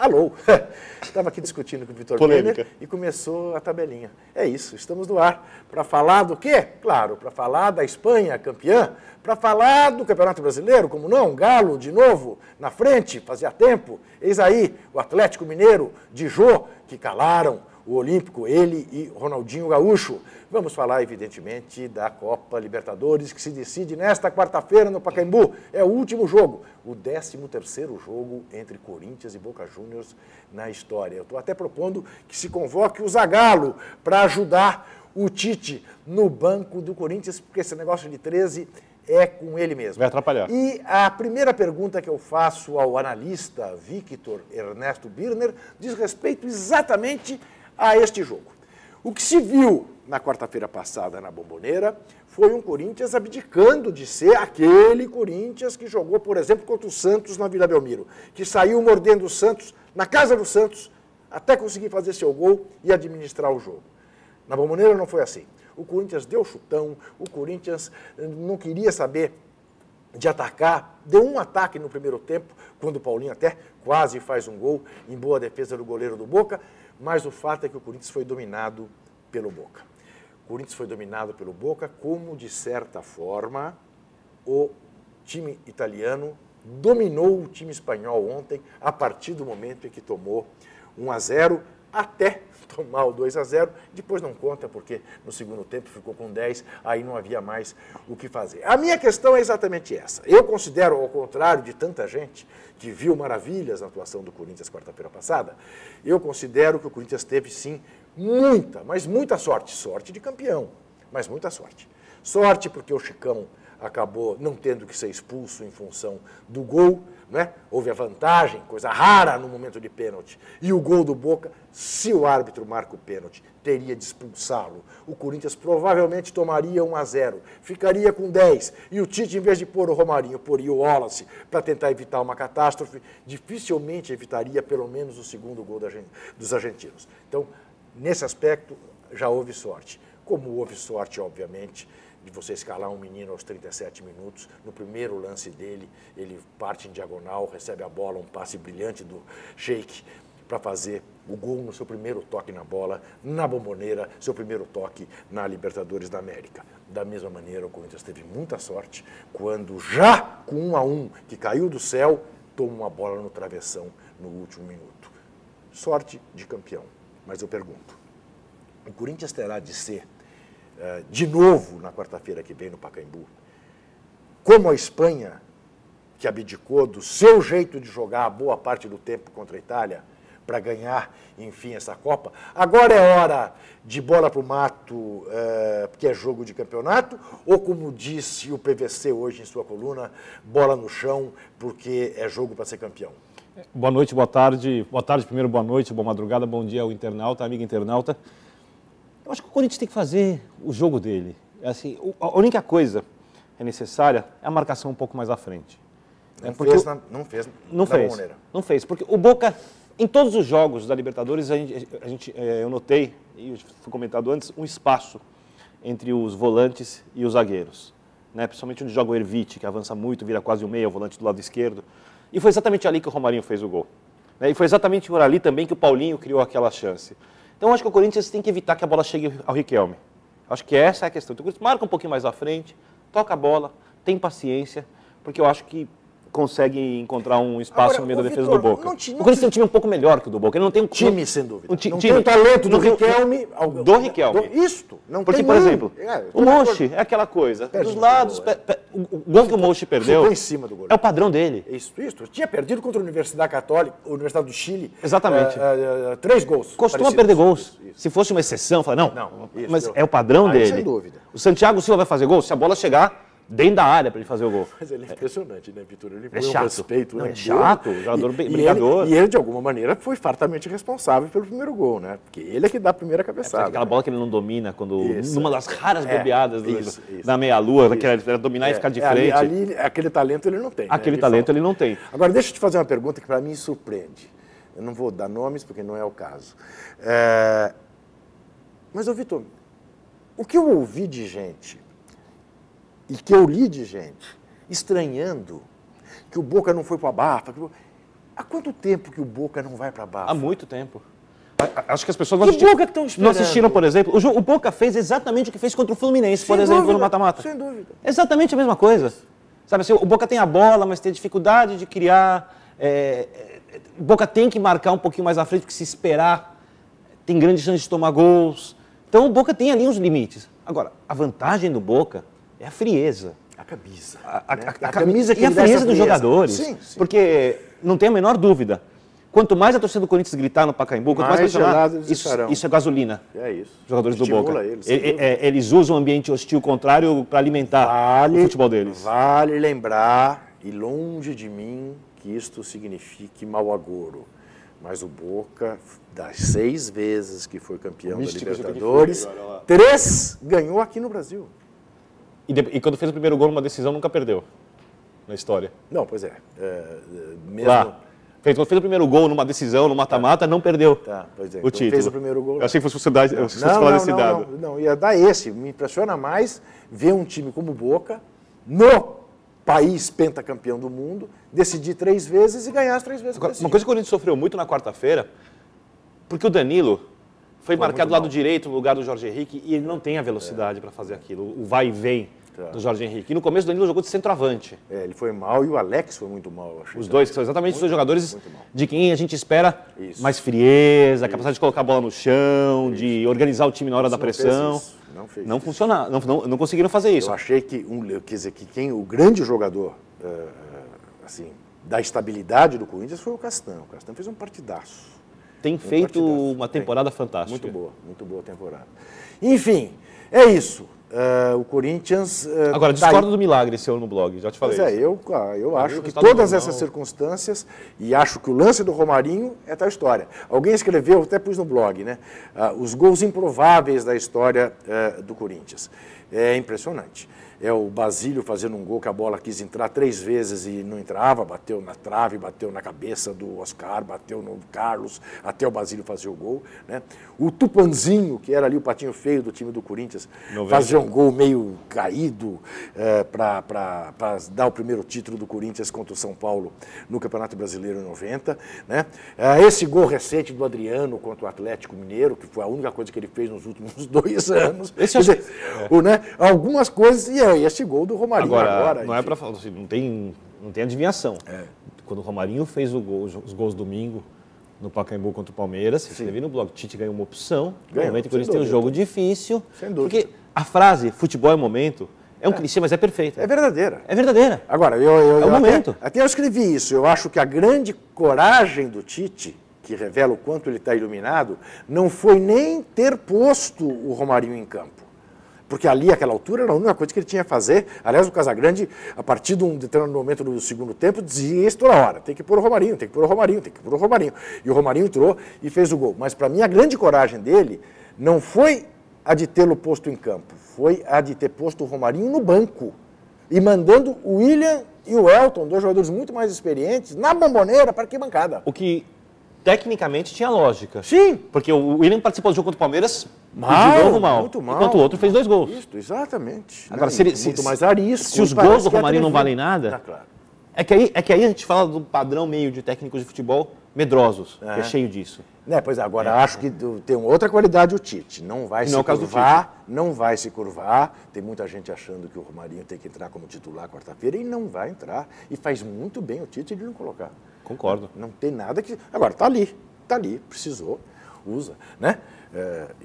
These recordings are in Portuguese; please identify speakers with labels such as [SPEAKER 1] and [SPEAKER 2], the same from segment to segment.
[SPEAKER 1] Alô! Estava aqui discutindo com o Vitor Brenner e começou a tabelinha. É isso, estamos no ar. Para falar do quê? Claro, para falar da Espanha campeã, para falar do Campeonato Brasileiro, como não, Galo de novo na frente, fazia tempo. Eis aí o Atlético Mineiro de Jô, que calaram o Olímpico, ele e Ronaldinho Gaúcho. Vamos falar, evidentemente, da Copa Libertadores, que se decide nesta quarta-feira no Pacaembu. É o último jogo, o 13º jogo entre Corinthians e Boca Juniors na história. Eu estou até propondo que se convoque o Zagallo para ajudar o Tite no banco do Corinthians, porque esse negócio de 13 é com ele mesmo.
[SPEAKER 2] Vai atrapalhar.
[SPEAKER 1] E a primeira pergunta que eu faço ao analista Victor Ernesto Birner diz respeito exatamente a este jogo. O que se viu na quarta-feira passada na Bombonera foi um Corinthians abdicando de ser aquele Corinthians que jogou, por exemplo, contra o Santos na Vila Belmiro, que saiu mordendo o Santos na casa do Santos até conseguir fazer seu gol e administrar o jogo. Na Bombonera não foi assim. O Corinthians deu chutão, o Corinthians não queria saber de atacar, deu um ataque no primeiro tempo, quando o Paulinho até quase faz um gol em boa defesa do goleiro do Boca, mas o fato é que o Corinthians foi dominado pelo Boca. O Corinthians foi dominado pelo Boca, como, de certa forma, o time italiano dominou o time espanhol ontem, a partir do momento em que tomou 1-0, até tomar o 2-0, depois não conta, porque no segundo tempo ficou com 10, aí não havia mais o que fazer. A minha questão é exatamente essa. Eu considero, ao contrário de tanta gente que viu maravilhas na atuação do Corinthians quarta-feira passada, eu considero que o Corinthians teve, sim, muita, mas muita sorte. Sorte de campeão, mas muita sorte. Sorte porque o Chicão acabou não tendo que ser expulso em função do gol, né? Houve a vantagem, coisa rara no momento de pênalti. E o gol do Boca, se o árbitro marca o pênalti, teria de expulsá-lo. O Corinthians provavelmente tomaria 1-0, ficaria com 10. E o Tite, em vez de pôr o Romarinho, poria o Wallace para tentar evitar uma catástrofe, dificilmente evitaria pelo menos o segundo gol dos argentinos. Então, nesse aspecto, já houve sorte. Como houve sorte, obviamente, de você escalar um menino aos 37 minutos, no primeiro lance dele, ele parte em diagonal, recebe a bola, um passe brilhante do Sheik para fazer o gol no seu primeiro toque na bola, na Bombonera, seu primeiro toque na Libertadores da América. Da mesma maneira, o Corinthians teve muita sorte quando, já com 1-1, que caiu do céu, toma uma bola no travessão no último minuto. Sorte de campeão. Mas eu pergunto, o Corinthians terá de ser de novo na quarta-feira que vem no Pacaembu, como a Espanha, que abdicou do seu jeito de jogar a boa parte do tempo contra a Itália, para ganhar, enfim, essa Copa. Agora é hora de bola para o mato, porque é jogo de campeonato, ou como disse o PVC hoje em sua coluna, bola no chão, porque é jogo para ser campeão.
[SPEAKER 2] Boa noite, boa tarde. Boa tarde primeiro, boa noite, boa madrugada, bom dia ao internauta, amigo internauta. Eu acho que o Corinthians tem que fazer o jogo dele. Assim, a única coisa que é necessária é a marcação um pouco mais à frente. Não fez, porque o Boca, em todos os jogos da Libertadores, eu notei, e foi comentado antes, um espaço entre os volantes e os zagueiros. Né? Principalmente onde joga o Ervite, que avança muito, vira quase o meia, o volante do lado esquerdo. E foi exatamente ali que o Romarinho fez o gol. Né? E foi exatamente por ali também que o Paulinho criou aquela chance. Então, acho que o Corinthians tem que evitar que a bola chegue ao Riquelme. Acho que essa é a questão. Então, o Corinthians marca um pouquinho mais à frente, toca a bola, tem paciência, porque eu acho que consegue encontrar um espaço no meio da defesa do Boca. O Corinthians tem um time um pouco melhor que o do Boca. Ele não tem um
[SPEAKER 1] time, sem dúvida. Não tem o talento do Riquelme.
[SPEAKER 2] Do Riquelme.
[SPEAKER 1] Isto.
[SPEAKER 2] Porque, por exemplo, o Mochi é aquela coisa. Dos lados, o gol que o Mochi perdeu
[SPEAKER 1] em cima do
[SPEAKER 2] é o padrão dele.
[SPEAKER 1] Isso. Tinha perdido contra a Universidade Católica, a Universidade do Chile.
[SPEAKER 2] Exatamente.
[SPEAKER 1] 3 gols.
[SPEAKER 2] Costuma perder gols. Isso. Se fosse uma exceção, fala, não. Mas é o padrão dele.
[SPEAKER 1] Sem dúvida.
[SPEAKER 2] O Santiago Silva vai fazer gol se a bola chegar dentro da área para ele fazer o gol.
[SPEAKER 1] Mas ele é impressionante, né, Vitor? Ele
[SPEAKER 2] é chato.
[SPEAKER 1] Respeito,
[SPEAKER 2] não, é chato, jogador brigador.
[SPEAKER 1] E ele, de alguma maneira, foi fartamente responsável pelo primeiro gol, né? Porque ele é que dá a primeira cabeçada.
[SPEAKER 2] Aquela bola que ele não domina, numa das raras bobeadas da meia-lua, que era dominar e ficar de frente.
[SPEAKER 1] Ali, aquele talento ele não tem.
[SPEAKER 2] Aquele talento ele não tem.
[SPEAKER 1] Agora, deixa eu te fazer uma pergunta que para mim surpreende. Eu não vou dar nomes, porque não é o caso. Mas, Vitor, o que eu ouvi de gente e que eu li de gente estranhando que o Boca não foi para a Bafa, Há quanto tempo que o Boca não vai para baixo?
[SPEAKER 2] Há muito tempo. Acho que as pessoas
[SPEAKER 1] Que Boca que estão esperando?
[SPEAKER 2] não assistiram, por exemplo. O Boca fez exatamente o que fez contra o Fluminense, por exemplo, no mata-mata.
[SPEAKER 1] Sem dúvida.
[SPEAKER 2] Exatamente a mesma coisa. Sabe assim, o Boca tem a bola, mas tem dificuldade de criar. O Boca tem que marcar um pouquinho mais à frente, porque se esperar, tem grande chance de tomar gols. Então o Boca tem ali uns limites. Agora, a vantagem do Boca é a frieza.
[SPEAKER 1] A camisa.
[SPEAKER 2] A camisa que e a frieza dos jogadores.
[SPEAKER 1] Sim.
[SPEAKER 2] Porque não tem a menor dúvida. Quanto mais a torcida do Corinthians gritar no Pacaembu, quanto mais pressionar, isso é gasolina.
[SPEAKER 1] É isso.
[SPEAKER 2] Os jogadores do Boca.
[SPEAKER 1] Eles
[SPEAKER 2] usam o ambiente hostil contrário para alimentar o futebol deles.
[SPEAKER 1] Vale lembrar, e longe de mim, que isto signifique mau agouro. Mas o Boca, das 6 vezes que foi campeão da Libertadores, 3 ganhou aqui no Brasil.
[SPEAKER 2] E quando fez o primeiro gol numa decisão, nunca perdeu na história.
[SPEAKER 1] Não, pois é. Mesmo...
[SPEAKER 2] Lá. Quando fez o primeiro gol numa decisão, no mata-mata, não perdeu
[SPEAKER 1] pois é.
[SPEAKER 2] o título.
[SPEAKER 1] Fez o primeiro gol.
[SPEAKER 2] Eu achei que fosse falar desse dado.
[SPEAKER 1] Não, ia dar esse. Me impressiona mais ver um time como o Boca, no país pentacampeão do mundo, decidir 3 vezes e ganhar as 3 vezes.
[SPEAKER 2] Agora, uma coisa que o Corinthians sofreu muito na quarta-feira, porque o Danilo foi marcado do lado direito no lugar do Jorge Henrique e ele não tem a velocidade para fazer aquilo, o vai e vem do Jorge Henrique. E no começo o Danilo jogou de centroavante.
[SPEAKER 1] Ele foi mal e o Alex foi muito mal, eu achei.
[SPEAKER 2] Os dois, que são exatamente os dois jogadores de quem a gente espera mais frieza, capacidade de colocar a bola no chão, de organizar o time na hora da pressão. Não funcionou, não conseguiram fazer isso.
[SPEAKER 1] Eu achei que, o grande jogador assim, da estabilidade do Corinthians foi o Castan. O Castan fez um partidaço.
[SPEAKER 2] Tem feito uma temporada fantástica.
[SPEAKER 1] Muito boa temporada. Enfim, é isso. O Corinthians...
[SPEAKER 2] Agora, discordo do milagre seu no blog, já te falei.
[SPEAKER 1] Pois eu acho que todas essas circunstâncias, e acho que o lance do Romarinho é tal história. Alguém escreveu, até pus no blog, né? Os gols improváveis da história do Corinthians. É impressionante. É o Basílio fazendo um gol que a bola quis entrar 3 vezes e não entrava, bateu na trave, bateu na cabeça do Oscar, bateu no Carlos, até o Basílio fazer o gol, né? O Tupanzinho, que era ali o patinho feio do time do Corinthians, fazia um gol meio caído para dar o primeiro título do Corinthians contra o São Paulo no Campeonato Brasileiro em 90, né? Esse gol recente do Adriano contra o Atlético Mineiro, que foi a única coisa que ele fez nos últimos 2 anos. Né? Algumas coisas, e esse gol do Romarinho agora.
[SPEAKER 2] Não é para falar, não tem adivinhação. Quando o Romarinho fez os gols domingo no Pacaembu contra o Palmeiras, você escreveu no blog, Tite ganhou uma opção, no momento que o Corinthians tem um jogo difícil.
[SPEAKER 1] Sem dúvida.
[SPEAKER 2] Porque a frase futebol é momento é um clichê, mas é perfeita.
[SPEAKER 1] É verdadeira.
[SPEAKER 2] É verdadeira.
[SPEAKER 1] Agora,
[SPEAKER 2] é o momento.
[SPEAKER 1] Até eu escrevi isso. Eu acho que a grande coragem do Tite, que revela o quanto ele está iluminado, não foi nem ter posto o Romarinho em campo. Porque ali, àquela altura, era a única coisa que ele tinha a fazer. Aliás, o Casagrande, a partir de um determinado momento do segundo tempo, dizia isso toda hora. Tem que pôr o Romarinho, tem que pôr o Romarinho, tem que pôr o Romarinho. E o Romarinho entrou e fez o gol. Mas, para mim, a grande coragem dele não foi a de tê-lo posto em campo. Foi a de ter posto o Romarinho no banco. E mandando o William e o Elton, 2 jogadores muito mais experientes, na Bombonera para arquibancada.
[SPEAKER 2] O que, tecnicamente, tinha lógica.
[SPEAKER 1] Sim.
[SPEAKER 2] Porque o William participou do jogo contra o Palmeiras
[SPEAKER 1] de
[SPEAKER 2] novo mal.
[SPEAKER 1] Muito mal.
[SPEAKER 2] Enquanto o outro fez 2 gols.
[SPEAKER 1] Isso, exatamente.
[SPEAKER 2] Agora,
[SPEAKER 1] muito mais arisco.
[SPEAKER 2] Se os gols do Romarinho não valem nada,
[SPEAKER 1] claro.
[SPEAKER 2] é que aí a gente fala do padrão meio de técnicos de futebol medrosos, que é cheio disso.
[SPEAKER 1] Pois agora, acho que tem outra qualidade o Tite. Não vai se curvar, não vai se curvar. Tem muita gente achando que o Romarinho tem que entrar como titular quarta-feira e não vai entrar. E faz muito bem o Tite de não colocar.
[SPEAKER 2] Concordo.
[SPEAKER 1] Não tem nada que... Agora, tá ali, precisou, usa, né?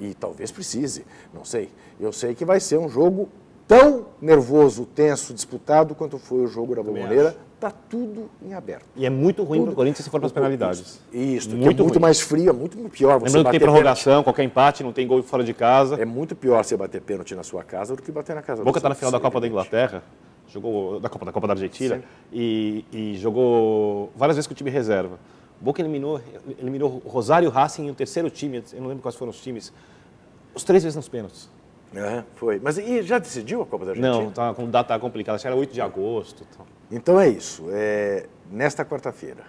[SPEAKER 1] E talvez precise, não sei. Eu sei que vai ser um jogo tão nervoso, tenso, disputado quanto foi o jogo da Bombonera. Está tudo em aberto.
[SPEAKER 2] E é muito ruim para o Corinthians se for para as penalidades.
[SPEAKER 1] Isso, muito mais frio, é muito pior.
[SPEAKER 2] Lembrando que tem prorrogação, qualquer empate, não tem gol fora de casa.
[SPEAKER 1] É muito pior você bater pênalti na sua casa do que bater na casa do
[SPEAKER 2] Boca está na final da Copa da Inglaterra, jogou da Copa da Argentina e jogou várias vezes com o time reserva. Boca eliminou Rosário, Racing e o terceiro time, eu não lembro quais foram os times, os 3 vezes nos pênaltis.
[SPEAKER 1] Foi. Mas e já decidiu a Copa da Argentina?
[SPEAKER 2] Não, tá com data complicada, acho que era 8 de agosto.
[SPEAKER 1] Então é isso. Nesta quarta-feira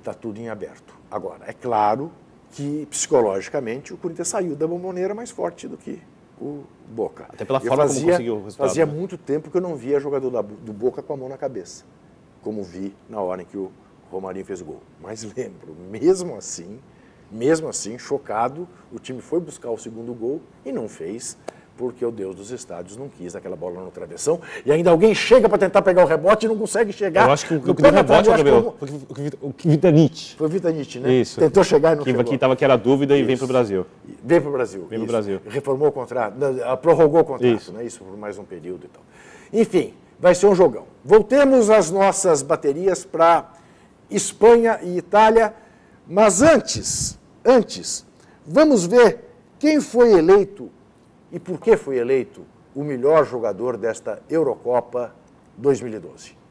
[SPEAKER 1] está tudo em aberto. Agora, é claro que psicologicamente o Corinthians saiu da Bombonera mais forte do que o Boca.
[SPEAKER 2] Até pela forma como conseguiu o resultado.
[SPEAKER 1] Fazia muito tempo que eu não via jogador do Boca com a mão na cabeça, como vi na hora em que o Romarinho fez o gol. Mas lembro, mesmo assim, chocado, o time foi buscar o segundo gol e não fez, porque o Deus dos estádios não quis aquela bola no travessão. E ainda alguém chega para tentar pegar o rebote e não consegue chegar.
[SPEAKER 2] Eu acho que o que deu rebote, o Vitanich.
[SPEAKER 1] Foi o Vitanich, né?
[SPEAKER 2] Isso.
[SPEAKER 1] Tentou chegar e não chegou.
[SPEAKER 2] Que estava que era dúvida e vem para o Brasil.
[SPEAKER 1] Vem para o Brasil.
[SPEAKER 2] Vem para o Brasil.
[SPEAKER 1] Reformou o contrato, prorrogou o contrato,
[SPEAKER 2] Isso.
[SPEAKER 1] Né? Isso por mais um período e tal. Enfim, vai ser um jogão. Voltemos às nossas baterias para Espanha e Itália. Mas antes, vamos ver quem foi eleito e por que foi eleito o melhor jogador desta Eurocopa 2012.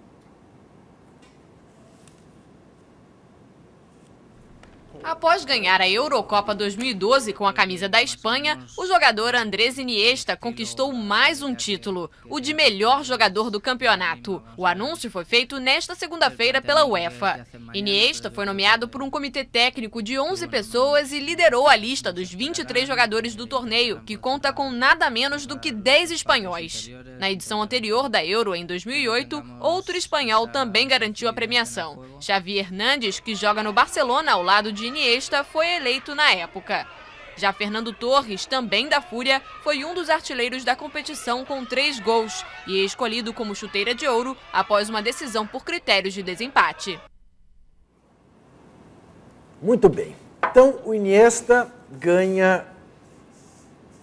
[SPEAKER 3] Após ganhar a Eurocopa 2012 com a camisa da Espanha, o jogador Andrés Iniesta conquistou mais um título, o de melhor jogador do campeonato. O anúncio foi feito nesta segunda-feira pela UEFA. Iniesta foi nomeado por um comitê técnico de 11 pessoas e liderou a lista dos 23 jogadores do torneio, que conta com nada menos do que 10 espanhóis. Na edição anterior da Euro, em 2008, outro espanhol também garantiu a premiação. Xavi Hernández, que joga no Barcelona ao lado de Iniesta, foi eleito na época. Já Fernando Torres, também da Fúria, foi um dos artilheiros da competição com 3 gols e escolhido como chuteira de ouro após uma decisão por critérios de desempate.
[SPEAKER 1] Muito bem. Então, o Iniesta ganha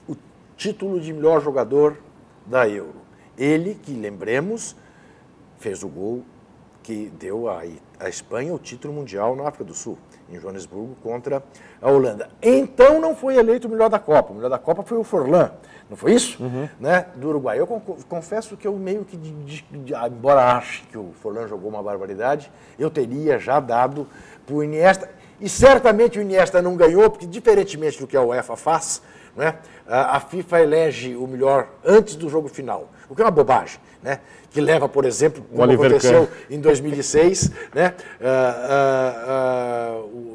[SPEAKER 1] o título de melhor jogador da Euro. Ele, que lembremos, fez o gol que deu à Espanha o título mundial na África do Sul, em Joanesburgo, contra a Holanda. Então não foi eleito o melhor da Copa. O melhor da Copa foi o Forlán, não foi isso? Né? Do Uruguai. Eu confesso que eu meio que, embora ache que o Forlán jogou uma barbaridade, eu teria já dado para o Iniesta. E certamente o Iniesta não ganhou, porque diferentemente do que a UEFA faz, né, a FIFA elege o melhor antes do jogo final, o que é uma bobagem, né? Que leva, por exemplo, como aconteceu em 2006, né,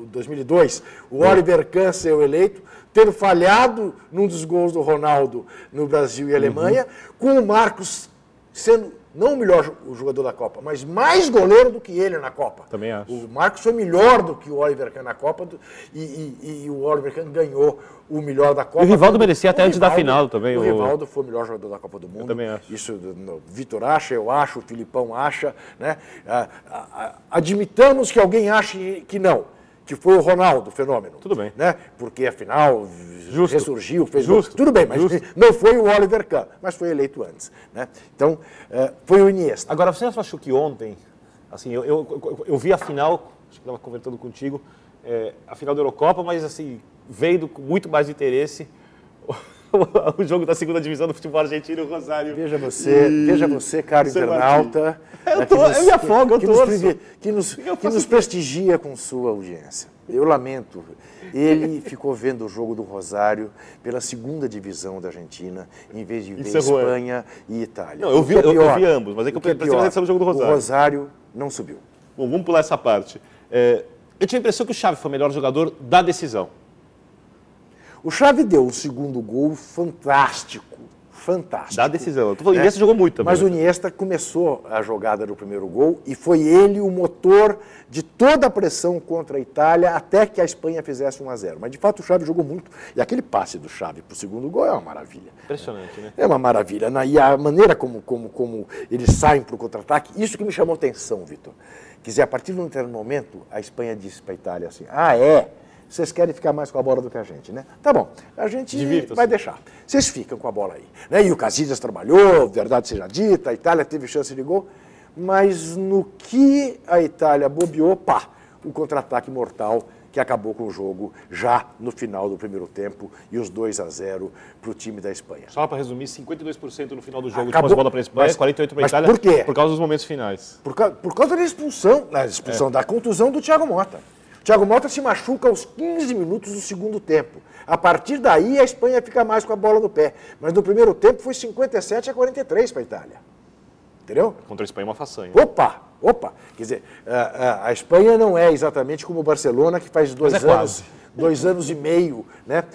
[SPEAKER 1] 2002, o Oliver Kahn ser eleito, tendo falhado num dos gols do Ronaldo no Brasil e Alemanha, com o Marcos sendo não o melhor jogador da Copa, mas mais goleiro do que ele na Copa.
[SPEAKER 2] Também acho.
[SPEAKER 1] O Marcos foi melhor do que o Oliver Kahn na Copa e o Oliver Kahn ganhou o melhor da Copa.
[SPEAKER 2] E o Rivaldo merecia até antes da final também.
[SPEAKER 1] O Rivaldo foi o melhor jogador da Copa do Mundo.
[SPEAKER 2] Eu também acho.
[SPEAKER 1] Isso o Vitor acha, eu acho, o Filipão acha. Né? Admitamos que alguém ache que não, que foi o Ronaldo, o fenômeno.
[SPEAKER 2] Tudo bem.
[SPEAKER 1] Né? Porque afinal ressurgiu, fez
[SPEAKER 2] Justo.
[SPEAKER 1] Tudo bem, mas não foi o Oliver Kahn, mas foi eleito antes. Né? Então, foi o Iniesta.
[SPEAKER 2] Agora, você não achou que ontem, assim, eu vi a final, acho que estava conversando contigo, a final da Eurocopa, mas assim, veio com muito mais interesse o jogo da segunda divisão do futebol argentino, o Rosário.
[SPEAKER 1] Veja você, caro internauta.
[SPEAKER 2] Eu me afogo, eu torço.
[SPEAKER 1] Que nos prestigia com sua audiência. Eu lamento. Ele ficou vendo o jogo do Rosário pela segunda divisão da Argentina, em vez de ver Espanha e Itália.
[SPEAKER 2] Não, eu vi ambos, mas é que eu prestei atenção no jogo do Rosário.
[SPEAKER 1] O Rosário não subiu.
[SPEAKER 2] Bom, vamos pular essa parte. Eu tinha a impressão que o Xavi foi o melhor jogador da decisão.
[SPEAKER 1] O Xavi deu o segundo gol fantástico.
[SPEAKER 2] Da decisão. Eu tô falando, o Iniesta jogou muito também.
[SPEAKER 1] Mas o Iniesta começou a jogada do primeiro gol e foi ele o motor de toda a pressão contra a Itália até que a Espanha fizesse 1-0. Mas, de fato, o Xavi jogou muito. E aquele passe do Xavi para o segundo gol é uma maravilha.
[SPEAKER 2] Impressionante, né?
[SPEAKER 1] É uma maravilha. E a maneira como eles saem para o contra-ataque, isso que me chamou atenção, Vitor. Quer dizer, a partir de um determinado momento, a Espanha disse para a Itália assim, vocês querem ficar mais com a bola do que a gente, né? Tá bom, a gente vai deixar. Vocês ficam com a bola aí. Né? E o Casillas trabalhou, verdade seja dita, a Itália teve chance de gol, mas no que a Itália bobeou, o contra-ataque mortal que acabou com o jogo já no final do primeiro tempo e os 2-0 para o time da Espanha.
[SPEAKER 2] Só para resumir, 52% no final do jogo de posse bola para a Espanha, 48% para a Itália.
[SPEAKER 1] Por quê?
[SPEAKER 2] Por causa dos momentos finais.
[SPEAKER 1] Por causa da expulsão, da contusão do Thiago Motta. O Thiago Motta se machuca aos 15 minutos do segundo tempo. A partir daí, a Espanha fica mais com a bola no pé. Mas no primeiro tempo foi 57-43 para a Itália. Entendeu?
[SPEAKER 2] Contra a Espanha é uma façanha.
[SPEAKER 1] Opa! Quer dizer, a Espanha não é exatamente como o Barcelona, que faz 2 anos e meio, né,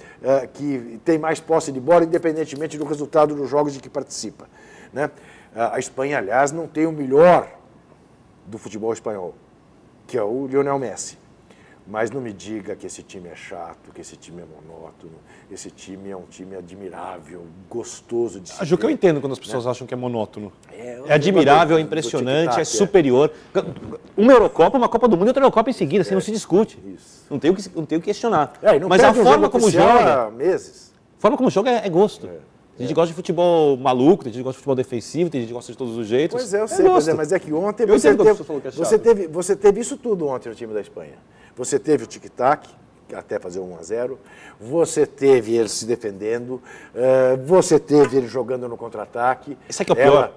[SPEAKER 1] que tem mais posse de bola, independentemente do resultado dos jogos de que participa. Né? A Espanha, aliás, não tem o melhor do futebol espanhol. que é o Lionel Messi. Mas não me diga que esse time é chato, que esse time é monótono. Esse time é um time admirável, gostoso de se ver.
[SPEAKER 2] Juca, eu entendo quando as pessoas acham que é monótono.
[SPEAKER 1] É
[SPEAKER 2] admirável, é impressionante, é superior. Uma Eurocopa, uma Copa do Mundo e outra Eurocopa em seguida, assim, não se discute.
[SPEAKER 1] Isso.
[SPEAKER 2] Não tem o que questionar.
[SPEAKER 1] Não
[SPEAKER 2] mas a forma como joga,
[SPEAKER 1] há meses.
[SPEAKER 2] A forma como joga é gosto. A gente gosta de futebol maluco, tem gente que gosta de futebol defensivo, tem gente que gosta de todos os jeitos.
[SPEAKER 1] Pois é, eu sei, mas é que ontem você teve isso tudo ontem no time da Espanha. Você teve o tic-tac, até fazer 1-0, você teve ele se defendendo, você teve ele jogando no contra-ataque.
[SPEAKER 2] Isso aqui é o pior.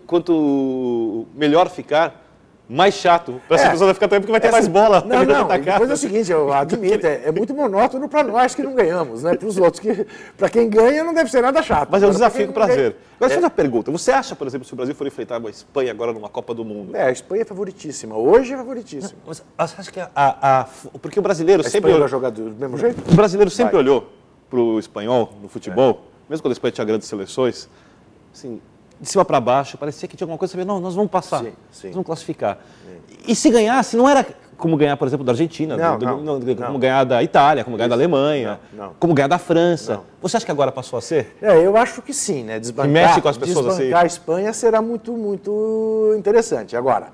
[SPEAKER 2] Quanto melhor ficar, mais chato. Para essa pessoa vai ficar também porque vai ter mais bola.
[SPEAKER 1] Não, depois é o seguinte, eu admito, é muito monótono para nós que não ganhamos, né? Para os outros, para quem ganha não deve ser nada chato.
[SPEAKER 2] Mas é um desafio com prazer. Agora, deixa eu fazer uma pergunta. Você acha, por exemplo, se o Brasil for enfrentar a Espanha agora numa Copa do Mundo?
[SPEAKER 1] A Espanha é favoritíssima. Hoje é favoritíssima.
[SPEAKER 2] Mas você acha que porque o brasileiro sempre...
[SPEAKER 1] Espanha vai jogar do mesmo jeito?
[SPEAKER 2] O brasileiro sempre olhou para o espanhol no futebol, mesmo quando a Espanha tinha grandes seleções, assim, de cima para baixo, parecia que tinha alguma coisa, não, nós vamos passar,
[SPEAKER 1] sim.
[SPEAKER 2] nós vamos classificar. E se ganhasse, não era como ganhar, por exemplo, da Argentina, como ganhar da Itália, como ganhar da Alemanha, como ganhar da França. Você acha que agora passou a ser?
[SPEAKER 1] Eu acho que sim, né?
[SPEAKER 2] Mexe com as pessoas
[SPEAKER 1] desbancar a Espanha será muito, muito interessante. Agora,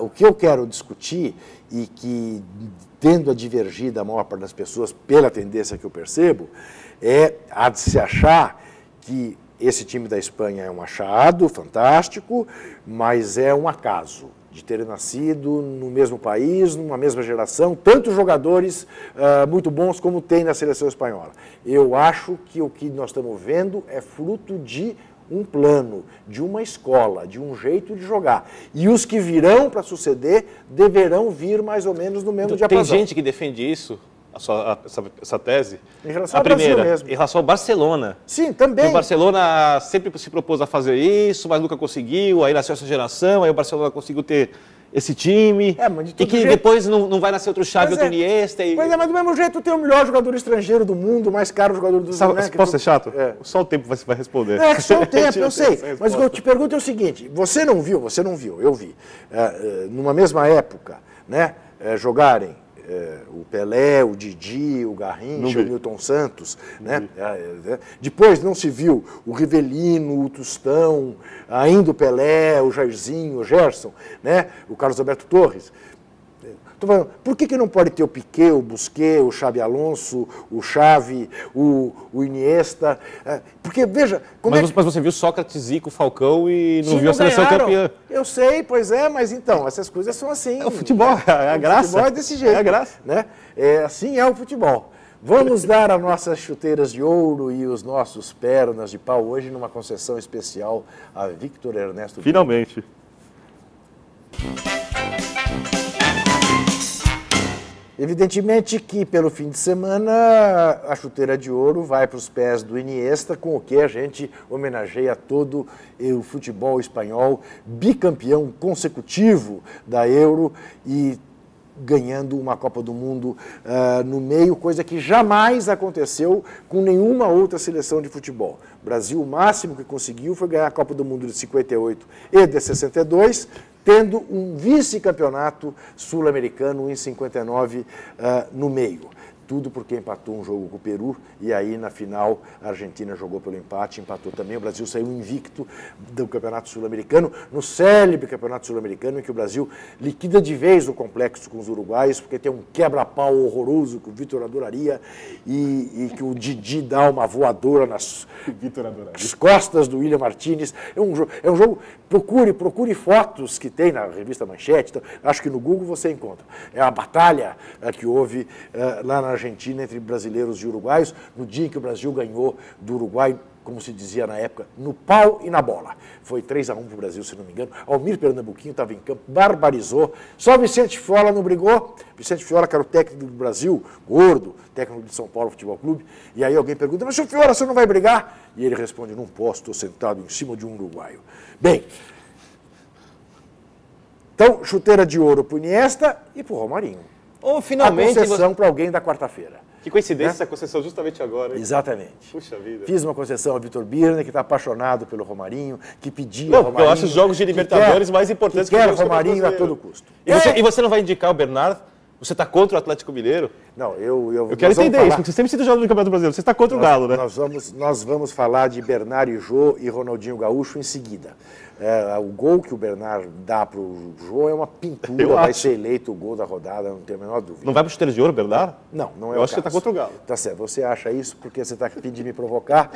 [SPEAKER 1] o que eu quero discutir e que, tendo a divergir da maior parte das pessoas, pela tendência que eu percebo, há de se achar que esse time da Espanha é um achado fantástico, mas é um acaso de ter nascido no mesmo país, numa mesma geração, tantos jogadores muito bons como tem na seleção espanhola. Eu acho que o que nós estamos vendo é fruto de um plano, de uma escola, de um jeito de jogar. E os que virão para suceder deverão vir mais ou menos no mesmo diapasão.
[SPEAKER 2] Tem gente que defende isso? Essa tese?
[SPEAKER 1] Em relação
[SPEAKER 2] ao
[SPEAKER 1] Brasil
[SPEAKER 2] primeira,
[SPEAKER 1] mesmo.
[SPEAKER 2] Em relação ao Barcelona.
[SPEAKER 1] Sim, também.
[SPEAKER 2] O Barcelona sempre se propôs a fazer isso, mas nunca conseguiu, aí nasceu essa geração, aí o Barcelona conseguiu ter esse time, e que depois não vai nascer outro Xavi, outro Iniesta.
[SPEAKER 1] Mas do mesmo jeito tem o melhor jogador estrangeiro do mundo, o mais caro jogador do mundo.
[SPEAKER 2] Posso ser chato? Só o tempo vai responder.
[SPEAKER 1] Só o tempo, eu sei. Mas o que eu te pergunto é o seguinte, você não viu, eu vi, numa mesma época, né, jogarem o Pelé, o Didi, o Garrincha, o Nilton Santos, né? Depois não se viu o Rivelino, o Tostão, ainda o Pelé, o Jairzinho, o Gerson, né? O Carlos Alberto Torres. Tô falando, por que não pode ter o Piquet, o Busquets, o Xabi Alonso, o Xavi, o Iniesta? Porque, veja...
[SPEAKER 2] Mas você viu Sócrates, Zico, Falcão e não viu a seleção campeã. Eu
[SPEAKER 1] sei, pois é, mas então, essas coisas são assim.
[SPEAKER 2] É o futebol, é a graça.
[SPEAKER 1] O futebol é desse jeito.
[SPEAKER 2] É a graça.
[SPEAKER 1] Né? Assim é o futebol. Vamos dar as nossas chuteiras de ouro e os nossos pernas de pau hoje numa concessão especial a Victor Ernesto.
[SPEAKER 2] Finalmente.
[SPEAKER 1] Evidentemente que, pelo fim de semana, a chuteira de ouro vai para os pés do Iniesta, com o que a gente homenageia todo o futebol espanhol, bicampeão consecutivo da Euro e ganhando uma Copa do Mundo no meio, coisa que jamais aconteceu com nenhuma outra seleção de futebol. O Brasil, o máximo que conseguiu foi ganhar a Copa do Mundo de 58 e de 62, tendo um vice-campeonato sul-americano em 59 no meio. Tudo porque empatou um jogo com o Peru e aí na final a Argentina jogou pelo empate, empatou também. O Brasil saiu invicto do Campeonato Sul-Americano, no célebre Campeonato Sul-Americano, em que o Brasil liquida de vez o complexo com os uruguaios, porque tem um quebra-pau horroroso que o Vitor adoraria e que o Didi dá uma voadora nas costas do William Martínez. É um jogo, procure fotos que tem na revista Manchete, então, acho que no Google você encontra. É a batalha que houve lá na Argentina entre brasileiros e uruguaios, no dia em que o Brasil ganhou do Uruguai, como se dizia na época, no pau e na bola. Foi 3-1 para o Brasil, se não me engano. Almir Pernambuquinho estava em campo, barbarizou. Só Vicente Fiola não brigou. Vicente Fiola, que era o técnico do Brasil, gordo, técnico de São Paulo Futebol Clube. E aí alguém pergunta, mas, senhor Fiola, você não vai brigar? E ele responde, não posso, estou sentado em cima de um uruguaio. Bem, então, chuteira de ouro para o Iniesta e para o Romarinho.
[SPEAKER 2] Ou finalmente
[SPEAKER 1] a concessão para alguém da quarta-feira.
[SPEAKER 2] Que coincidência essa concessão justamente agora, hein?
[SPEAKER 1] Exatamente.
[SPEAKER 2] Puxa vida.
[SPEAKER 1] Fiz uma concessão ao Vitor Birner, que está apaixonado pelo Romarinho, que pedia
[SPEAKER 2] Não,
[SPEAKER 1] Romarinho.
[SPEAKER 2] eu acho os jogos de Libertadores mais importantes
[SPEAKER 1] que quer
[SPEAKER 2] os
[SPEAKER 1] Romarinho a todo custo.
[SPEAKER 2] E você não vai indicar o Bernard? Você está contra o Atlético Mineiro?
[SPEAKER 1] Não,
[SPEAKER 2] eu quero entender isso, porque você sempre cita o jogo do Campeonato Brasileiro. Você está contra o Galo, né?
[SPEAKER 1] Nós vamos falar de Bernard Jô e Ronaldinho Gaúcho em seguida. O gol que o Bernard dá para o Jô é uma pintura, vai ser eleito o gol da rodada, não tenho a menor dúvida.
[SPEAKER 2] Não vai para o chuteiro de ouro, Bernard?
[SPEAKER 1] Não é o caso.
[SPEAKER 2] Eu acho que você está contra o Galo.
[SPEAKER 1] Tá certo, você acha isso porque você está pedindo me provocar.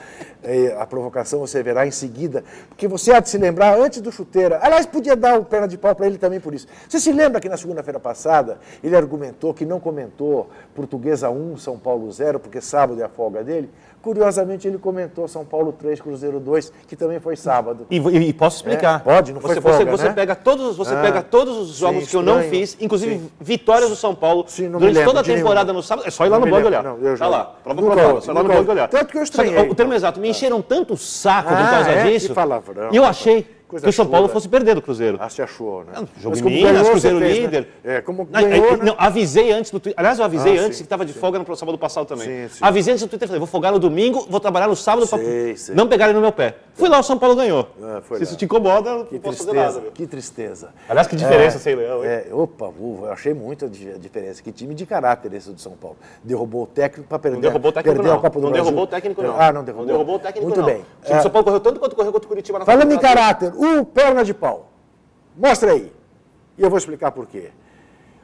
[SPEAKER 1] A provocação você verá em seguida, porque você há de se lembrar antes do Chuteira. Aliás, podia dar o perna de pau para ele também por isso. Você se lembra que na segunda-feira passada ele argumentou que não comentou Portuguesa 1, São Paulo 0, porque sábado é a folga dele? Curiosamente, ele comentou São Paulo 3, Cruzeiro 2, que também foi sábado.
[SPEAKER 2] E posso explicar.
[SPEAKER 1] Pode, não foi folga,
[SPEAKER 2] Você
[SPEAKER 1] né?
[SPEAKER 2] pega todos os jogos que eu não fiz, inclusive vitórias do São Paulo, durante toda a temporada no sábado. É só ir lá no blog olhar. Tá lá, prova provada, só ir lá no blog olhar.
[SPEAKER 1] Tanto que eu estranhei.
[SPEAKER 2] O termo exato, me encheram tanto o saco por causa disso,
[SPEAKER 1] e
[SPEAKER 2] eu achei que o São Paulo fosse perder do Cruzeiro.
[SPEAKER 1] Você achou, né?
[SPEAKER 2] Jogo Minas, Cruzeiro líder.
[SPEAKER 1] Como ganhou, né?
[SPEAKER 2] Avisei antes do Twitter. Aliás, eu avisei antes que estava de folga no sábado passado também. Avisei antes do Twitter, falei, vou folgar no domingo, vou trabalhar no sábado para não pegarem no meu pé. Fui lá, o São Paulo ganhou. Se isso te incomoda, eu não posso fazer nada.
[SPEAKER 1] Que tristeza.
[SPEAKER 2] Aliás, que diferença sem Leão, hein?
[SPEAKER 1] Eu achei muito a diferença. Que time de caráter esse do São Paulo. Derrubou o técnico para perder.
[SPEAKER 2] Não derrubou o técnico, não.
[SPEAKER 1] A Copa do Brasil.
[SPEAKER 2] Derrubou o técnico, não.
[SPEAKER 1] Não derrubou.
[SPEAKER 2] Não derrubou o técnico,
[SPEAKER 1] muito
[SPEAKER 2] não.
[SPEAKER 1] Bem.
[SPEAKER 2] O time do São Paulo correu tanto quanto correu contra o Curitiba na
[SPEAKER 1] Falando em caráter, o perna de pau. Mostra aí. E eu vou explicar por quê.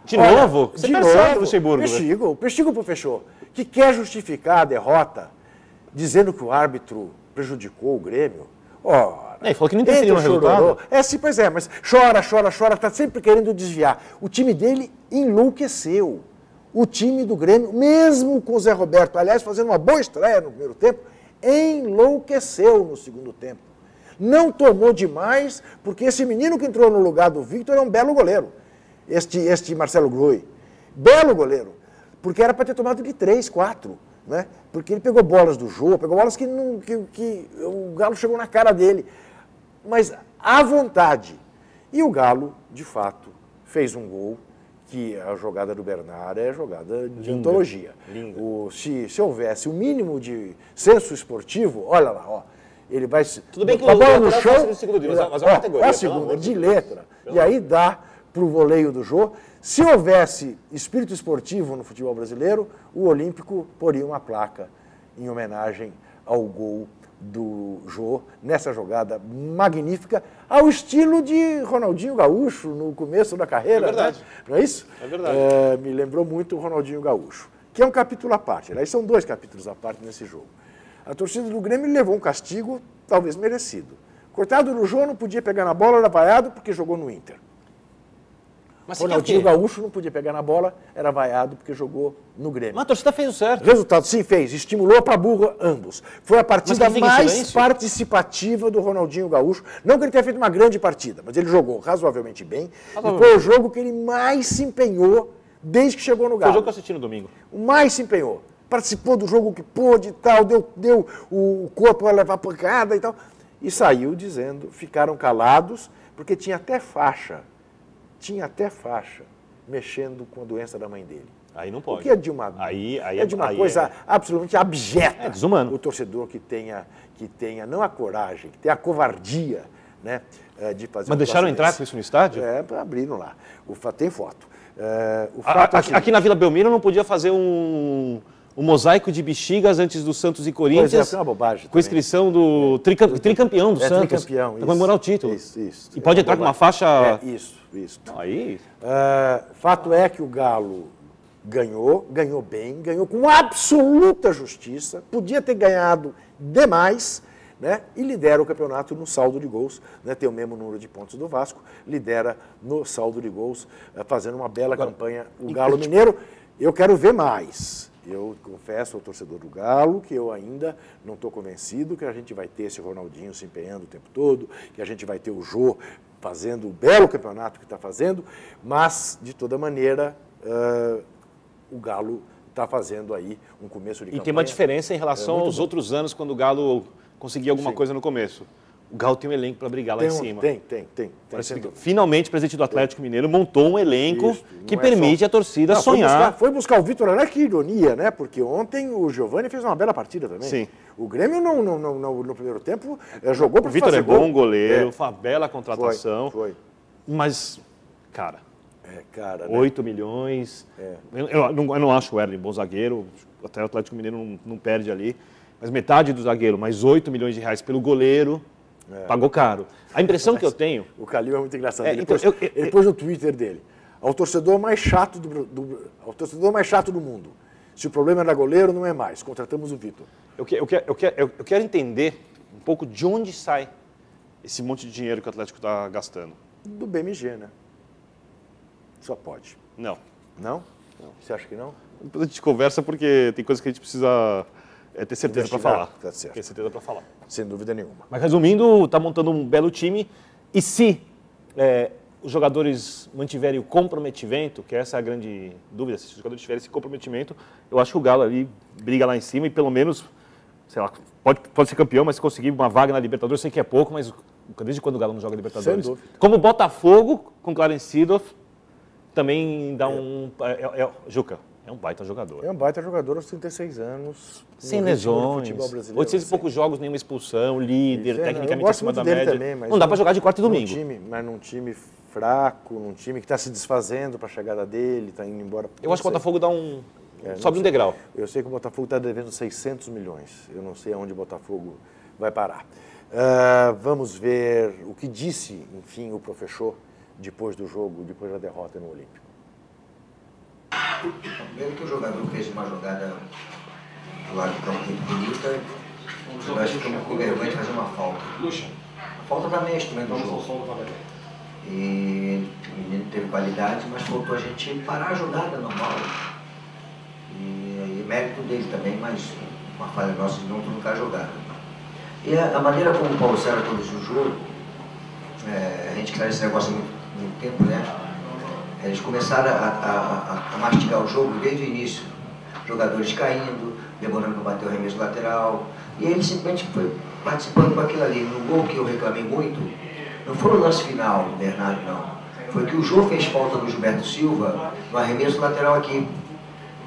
[SPEAKER 2] De novo? Você percebe, Luxemburgo.
[SPEAKER 1] Pestigo pro Fechou, que quer justificar a derrota dizendo que o árbitro prejudicou o Grêmio.
[SPEAKER 2] Ele falou que não interferiu no resultado.
[SPEAKER 1] Sim, pois é, mas chora, tá sempre querendo desviar. O time dele enlouqueceu. O time do Grêmio, mesmo com o Zé Roberto, aliás, fazendo uma boa estreia no primeiro tempo, enlouqueceu no segundo tempo. Não tomou demais, porque esse menino que entrou no lugar do Victor é um belo goleiro. Este Marcelo Groi. Belo goleiro. Porque era para ter tomado de 3, 4. Né? Porque ele pegou bolas do jogo, pegou bolas que o Galo chegou na cara dele. Mas à vontade. E o Galo, de fato, fez um gol, que a jogada do Bernard é jogada de antologia. Se houvesse o mínimo de senso esportivo, olha lá, ó. Ele vai
[SPEAKER 2] tudo bem que
[SPEAKER 1] a bola no chão,
[SPEAKER 2] mas é uma categoria,
[SPEAKER 1] a segunda, de letra. E aí dá para o voleio do Jô. Se houvesse espírito esportivo no futebol brasileiro, o Olímpico poria uma placa em homenagem ao gol do Jô, nessa jogada magnífica, ao estilo de Ronaldinho Gaúcho no começo da carreira.
[SPEAKER 2] É verdade.
[SPEAKER 1] Né? Não é isso?
[SPEAKER 2] É verdade.
[SPEAKER 1] Me lembrou muito o Ronaldinho Gaúcho, que é um capítulo à parte. Aliás, são 2 capítulos à parte nesse jogo. A torcida do Grêmio levou um castigo, talvez merecido. Coitado do Jô, não podia pegar na bola, era vaiado porque jogou no Inter.
[SPEAKER 2] Mas
[SPEAKER 1] Ronaldinho Gaúcho não podia pegar na bola, era vaiado porque jogou no Grêmio.
[SPEAKER 2] Mas a torcida fez o certo.
[SPEAKER 1] Resultado, sim, fez. Estimulou para burro ambos. Foi a partida mais participativa do Ronaldinho Gaúcho. Não que ele tenha feito uma grande partida, mas ele jogou razoavelmente bem. E foi o jogo que ele mais se empenhou desde que chegou no Galo.
[SPEAKER 2] Foi o jogo que eu assisti no domingo.
[SPEAKER 1] O mais se empenhou. Participou do jogo que pôde e tal, deu o corpo a levar pancada e tal. E saiu dizendo, ficaram calados, porque tinha até faixa mexendo com a doença da mãe dele.
[SPEAKER 2] Aí não pode.
[SPEAKER 1] O que é de uma, coisa absolutamente abjeta.
[SPEAKER 2] É desumano.
[SPEAKER 1] O torcedor que tenha não a coragem, que tenha a covardia, né, de fazer.
[SPEAKER 2] Mas deixaram entrar com isso no estádio?
[SPEAKER 1] Abriram lá. Tem foto.
[SPEAKER 2] Aqui na Vila Belmiro não podia fazer um mosaico de bexigas antes do Santos e Corinthians.
[SPEAKER 1] Pois é uma bobagem.
[SPEAKER 2] Com inscrição do tricampeão do Santos.
[SPEAKER 1] Tricampeão,
[SPEAKER 2] para comemorar o título.
[SPEAKER 1] Isso.
[SPEAKER 2] E pode entrar com uma faixa.
[SPEAKER 1] Isso.
[SPEAKER 2] Aí.
[SPEAKER 1] Fato é que o Galo ganhou bem, ganhou com absoluta justiça, podia ter ganhado demais, né? E lidera o campeonato no saldo de gols, né? Tem o mesmo número de pontos do Vasco, lidera no saldo de gols, fazendo uma bela campanha. O Galo Mineiro, eu quero ver mais. Eu confesso ao torcedor do Galo que eu ainda não estou convencido que a gente vai ter esse Ronaldinho se empenhando o tempo todo, que a gente vai ter o Jô fazendo o belo campeonato que está fazendo, mas, de toda maneira, o Galo está fazendo aí um começo de campanha.
[SPEAKER 2] E tem uma diferença em relação aos outros anos, quando o Galo conseguia alguma coisa no começo. o Galo tem um elenco para brigar lá em cima.
[SPEAKER 1] Tem.
[SPEAKER 2] Finalmente, o presidente do Atlético Mineiro montou um elenco que permite a torcida
[SPEAKER 1] Não,
[SPEAKER 2] sonhar.
[SPEAKER 1] Foi buscar o Vitor, olha que ironia, né? Porque ontem o Giovani fez uma bela partida também.
[SPEAKER 2] Sim.
[SPEAKER 1] O Grêmio, no primeiro tempo, jogou para fazer
[SPEAKER 2] O Vitor é bom
[SPEAKER 1] gol.
[SPEAKER 2] goleiro, foi uma bela contratação.
[SPEAKER 1] Foi.
[SPEAKER 2] Mas, cara,
[SPEAKER 1] Cara, né?
[SPEAKER 2] 8 milhões. Eu não acho o Erling bom zagueiro, até o Atlético Mineiro não perde ali. Mas metade do zagueiro, mais 8 milhões de reais pelo goleiro, pagou caro. A impressão que eu tenho...
[SPEAKER 1] O Calil é muito engraçado. Ele
[SPEAKER 2] então,
[SPEAKER 1] pôs no Twitter dele: ao torcedor mais chato do mundo. Se o problema era goleiro, não é mais. Contratamos o Vitor.
[SPEAKER 2] Eu quero entender um pouco de onde sai esse monte de dinheiro que o Atlético está gastando.
[SPEAKER 1] Do BMG, né? Só pode.
[SPEAKER 2] Não.
[SPEAKER 1] Não? Você acha que não?
[SPEAKER 2] Depois a gente conversa porque tem coisas que a gente precisa ter certeza para falar.
[SPEAKER 1] Tá certo.
[SPEAKER 2] Ter certeza para falar.
[SPEAKER 1] Sem dúvida nenhuma.
[SPEAKER 2] Mas resumindo, está montando um belo time e se os jogadores mantiverem o comprometimento, que essa é a grande dúvida, se os jogadores tiverem esse comprometimento, eu acho que o Galo ali briga lá em cima e pelo menos, sei lá, pode ser campeão, mas se conseguir uma vaga na Libertadores, eu sei que é pouco, mas desde quando o Galo não joga Libertadores?
[SPEAKER 1] Sem dúvida.
[SPEAKER 2] Como o Botafogo, com Clarence Seedorf, também dá Juca, é um baita jogador.
[SPEAKER 1] É um baita jogador aos 36 anos.
[SPEAKER 2] Sem lesões, 800 e poucos jogos, nenhuma expulsão, líder, tecnicamente acima da média.
[SPEAKER 1] Também,
[SPEAKER 2] não dá para jogar de quarta e domingo.
[SPEAKER 1] Mas num time fraco, num time que está se desfazendo para a chegada dele, está indo embora.
[SPEAKER 2] Eu acho que o Botafogo sobe um degrau.
[SPEAKER 1] Eu sei que o Botafogo está devendo 600 milhões. Eu não sei aonde o Botafogo vai parar. Vamos ver o que disse, enfim, o professor depois do jogo, depois da derrota no Olímpico.
[SPEAKER 4] Primeiro que o jogador fez uma jogada do lado do campo muito bonita, nós ficamos com vergonha de fazer uma falta. A falta também é instrumento do jogo. E o menino teve qualidade, mas faltou a gente parar a jogada normal. E mérito dele também, mas uma falha nossa de não truncar a jogada. E a maneira como o Paulo César conduziu o jogo, a gente quer esse negócio há muito tempo, né? Eles começaram a mastigar o jogo desde o início. Jogadores caindo, demorando para bater o arremesso lateral. E ele simplesmente foi participando com aquilo ali. No gol que eu reclamei muito, não foi o lance final do Bernardo, não. Foi que o Jô fez falta do Gilberto Silva no arremesso lateral aqui.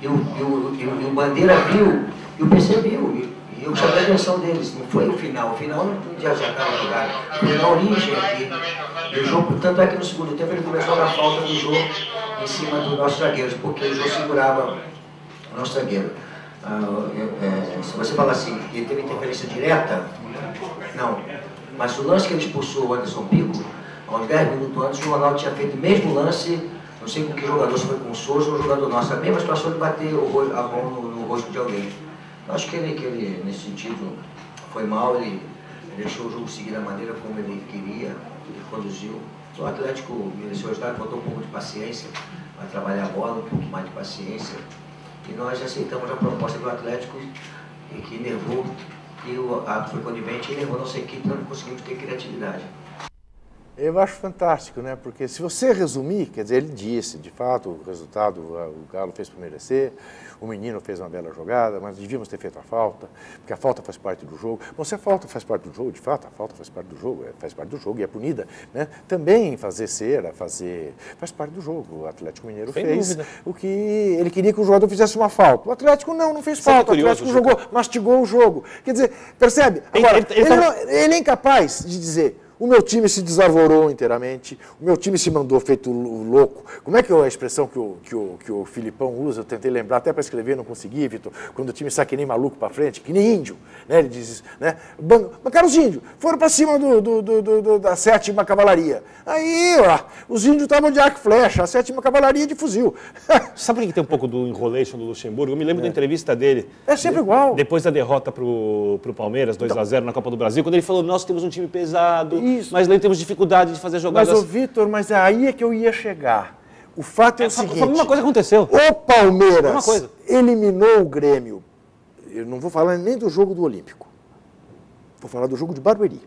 [SPEAKER 4] E o Bandeira viu, e o percebeu. E eu chamei a atenção deles. Não foi o final. O final não já estava jogado. Foi na origem aqui. E o jogo, tanto é que no segundo tempo ele começou a dar falta do jogo em cima dos nossos zagueiros, porque o jogo segurava o nosso zagueiro. Se você falar assim, ele teve interferência direta, não. Mas o lance que ele expulsou o Anderson Pico, aos 10 minutos antes, o Ronaldo tinha feito o mesmo lance, não sei com que jogador, se foi com o Souza ou o jogador nosso, a mesma situação de bater a mão no rosto de alguém. Eu acho que ele, nesse sentido, foi mal, ele deixou o jogo seguir da maneira como ele queria, ele conduziu. O Atlético mereceu ajudar, faltou um pouco de paciência, vai trabalhar a bola, um pouco mais de paciência. E nós aceitamos a proposta do Atlético, e que nervou, e o árbitro foi conivente e levou nossa equipe, nós não conseguimos ter criatividade.
[SPEAKER 1] Eu acho fantástico, né? Porque se você resumir, quer dizer, ele disse, de fato, o resultado o Galo fez por merecer, o menino fez uma bela jogada, mas devíamos ter feito a falta, porque a falta faz parte do jogo. Bom, se a falta faz parte do jogo, de fato, a falta faz parte do jogo, e é punida, né? Também fazer cera, faz parte do jogo. O Atlético Mineiro fez o que ele queria que o jogador fizesse uma falta. O Atlético não fez falta, o Atlético jogou, mastigou o jogo. Quer dizer, percebe? Agora, ele é incapaz de dizer: o meu time se desarvorou inteiramente, o meu time se mandou feito louco. Como é que é a expressão que o Filipão usa? Eu tentei lembrar até para escrever, não consegui, Vitor. Quando o time sai que nem maluco para frente, que nem índio, né? Ele diz isso, né? Cara, os índios foram para cima da 7ª Cavalaria. Aí, ó, os índios estavam de arco e flecha, a 7ª Cavalaria de fuzil.
[SPEAKER 2] Sabe por que tem um pouco do enrolation do Luxemburgo? Eu me lembro da entrevista dele.
[SPEAKER 1] É sempre igual.
[SPEAKER 2] Depois da derrota pro Palmeiras, 2-0 na Copa do Brasil, quando ele falou: nós temos um time pesado. Isso. Mas lá temos dificuldade de fazer jogadas.
[SPEAKER 1] Mas, Vitor, mas aí é que eu ia chegar. O fato é o seguinte:
[SPEAKER 2] a mesma coisa aconteceu.
[SPEAKER 1] O Palmeiras eliminou o Grêmio. Eu não vou falar nem do jogo do Olímpico. Vou falar do jogo de Barueri.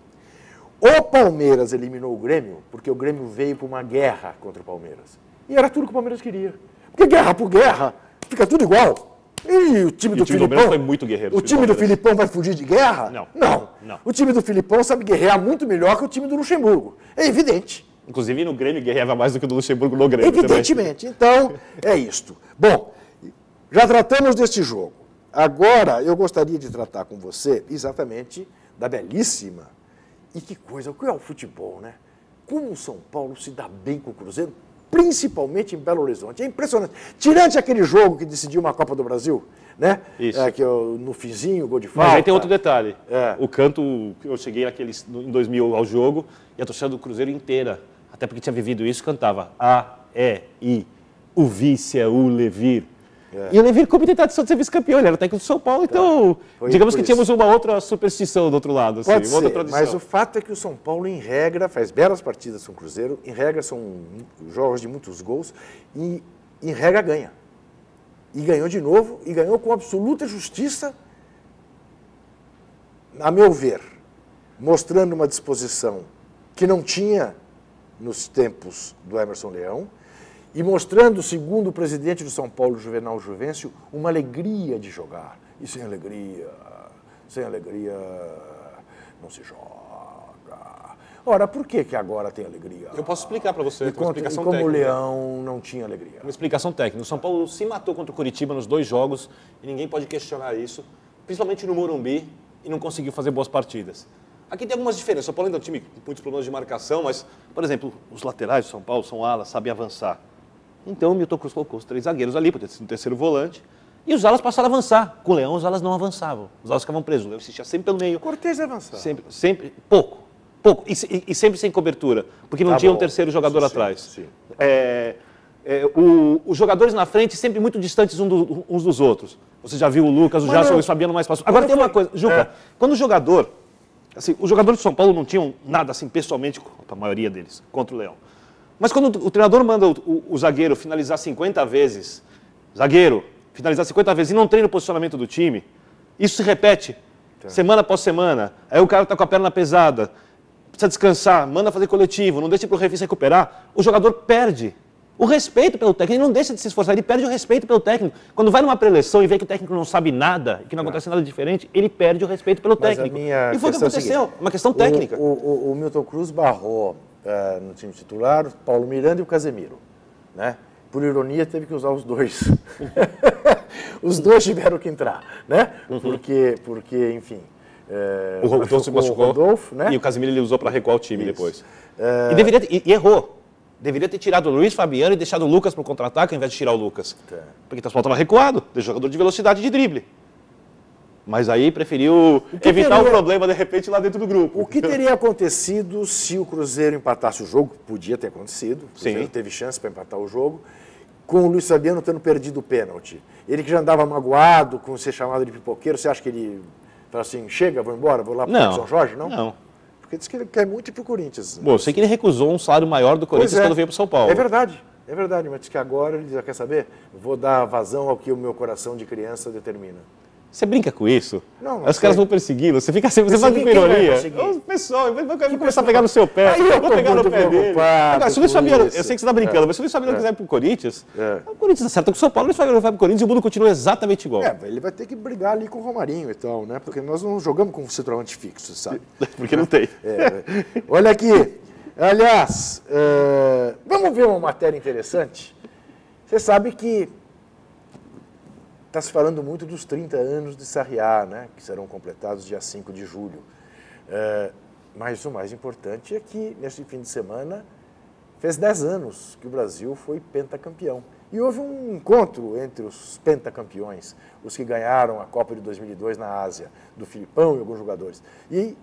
[SPEAKER 1] O Palmeiras eliminou o Grêmio porque o Grêmio veio para uma guerra contra o Palmeiras. E era tudo que o Palmeiras queria. Porque guerra por guerra, fica tudo igual. E o time do Filipão
[SPEAKER 2] foi muito guerreiro.
[SPEAKER 1] O time do Filipão vai fugir de guerra?
[SPEAKER 2] Não.
[SPEAKER 1] O time do Filipão sabe guerrear muito melhor que o time do Luxemburgo. É evidente.
[SPEAKER 2] Inclusive no Grêmio guerreava mais do que o do Luxemburgo no Grêmio.
[SPEAKER 1] Evidentemente. Também. Então, é isto. Bom, já tratamos deste jogo. Agora, eu gostaria de tratar com você exatamente da belíssima. E que coisa, o que é o futebol, né? Como o São Paulo se dá bem com o Cruzeiro, principalmente em Belo Horizonte. É impressionante. Tirante aquele jogo que decidiu uma Copa do Brasil, né?
[SPEAKER 2] Isso.
[SPEAKER 1] Que no finzinho, o gol de falta.
[SPEAKER 2] Mas aí tem outro detalhe. O canto, eu cheguei em 2000 ao jogo e a torcida do Cruzeiro inteira, até porque tinha vivido isso, cantava A, E, I, o vice é o Levir. E o Levir, como tentar de ser vice-campeão, ele era técnico do São Paulo, então digamos que tínhamos uma outra superstição do outro lado. Assim,
[SPEAKER 1] Pode
[SPEAKER 2] uma outra
[SPEAKER 1] ser,
[SPEAKER 2] tradição.
[SPEAKER 1] mas o fato é que o São Paulo, em regra, faz belas partidas com o Cruzeiro, em regra são jogos de muitos gols, e em regra ganha. E ganhou de novo, e ganhou com absoluta justiça, a meu ver, mostrando uma disposição que não tinha nos tempos do Emerson Leão, e mostrando, segundo o presidente do São Paulo, Juvenal Juvencio, uma alegria de jogar. E sem alegria não se joga. Ora, por que agora tem alegria?
[SPEAKER 2] Eu posso explicar para você.
[SPEAKER 1] E como o Leão não tinha alegria.
[SPEAKER 2] Uma explicação técnica. O São Paulo se matou contra o Coritiba nos 2 jogos e ninguém pode questionar isso, principalmente no Morumbi, e não conseguiu fazer boas partidas. Aqui tem algumas diferenças. O São Paulo ainda é um time com muitos problemas de marcação, mas, por exemplo, os laterais do São Paulo são alas, sabem avançar. Então o Milton Cruz colocou os 3 zagueiros ali, para ter sido um terceiro volante, e os alas passaram a avançar. Com o Leão, os alas não avançavam. Os alas ficavam presos. O Leão assistia sempre pelo meio.
[SPEAKER 1] Cortez avançava.
[SPEAKER 2] Sempre, pouco. E sempre sem cobertura, porque não tinha um terceiro jogador atrás.
[SPEAKER 1] Sim.
[SPEAKER 2] Os jogadores na frente sempre muito distantes uns dos outros. Você já viu o Lucas, o Gerson e o Fabiano mais passados. Agora tem uma coisa, Juca, quando o jogador... Assim, os jogadores de São Paulo não tinham nada assim pessoalmente, a maioria deles, contra o Leão. Mas quando o treinador manda o zagueiro finalizar 50 vezes, e não treina o posicionamento do time, isso se repete semana após semana. Aí o cara está com a perna pesada, precisa descansar, manda fazer coletivo, não deixa para o refém se recuperar, o jogador perde o respeito pelo técnico, ele não deixa de se esforçar, ele perde o respeito pelo técnico. Quando vai numa preleção e vê que o técnico não sabe nada, e que não acontece nada diferente, ele perde o respeito pelo técnico. E foi o que aconteceu, uma questão técnica.
[SPEAKER 1] O Milton Cruz barrou no time titular o Paulo Miranda e o Casemiro, né? Por ironia, teve que usar os dois. Os dois tiveram que entrar, né? Porque enfim...
[SPEAKER 2] o Rodolfo se machucou,
[SPEAKER 1] né?
[SPEAKER 2] E o Casemiro ele usou para recuar o time depois. E errou. Deveria ter tirado o Luiz Fabiano e deixado o Lucas para o contra-ataque ao invés de tirar o Lucas. Porque o São Paulo estava recuado, de jogador de velocidade e de drible. Mas aí preferiu evitar o problema, de repente, lá dentro do grupo.
[SPEAKER 1] O que teria acontecido se o Cruzeiro empatasse o jogo? Podia ter acontecido. O Cruzeiro teve chance para empatar o jogo, com o Luiz Fabiano tendo perdido o pênalti. Ele que já andava magoado com ser chamado de pipoqueiro, você acha que ele fala assim, chega, vou embora, vou lá para o São Jorge?
[SPEAKER 2] Não.
[SPEAKER 1] Porque diz que ele quer muito ir para o Corinthians.
[SPEAKER 2] Bom, eu sei que ele recusou um salário maior do Corinthians quando veio para o São Paulo.
[SPEAKER 1] É verdade, mas diz que agora ele diz, quer saber? Vou dar vazão ao que o meu coração de criança determina.
[SPEAKER 2] Você brinca com isso?
[SPEAKER 1] Não
[SPEAKER 2] Os caras vão persegui-lo, você fica sempre, você faz com ironia. O pessoal vai começar a pegar no seu pé.
[SPEAKER 1] Aí eu
[SPEAKER 2] vou pegar no pé dele. Agora, se o Luiz Fabiano, eu sei que você está brincando, mas se o Luiz Fabiano quiser ir para o Corinthians, o Corinthians acerta com o São Paulo, o Luiz Fabiano vai para o Corinthians e o mundo continua exatamente igual.
[SPEAKER 1] Ele vai ter que brigar ali com o Romarinho e tal, né? Porque nós não jogamos com centroavante fixo, sabe?
[SPEAKER 2] Porque não tem.
[SPEAKER 1] Olha aqui, aliás, vamos ver uma matéria interessante. Você sabe que está se falando muito dos 30 anos de Sarriá, né, que serão completados dia 5 de julho. Mas o mais importante é que, neste fim de semana, fez 10 anos que o Brasil foi pentacampeão. E houve um encontro entre os pentacampeões, os que ganharam a Copa de 2002 na Ásia, do Filipão e alguns jogadores. E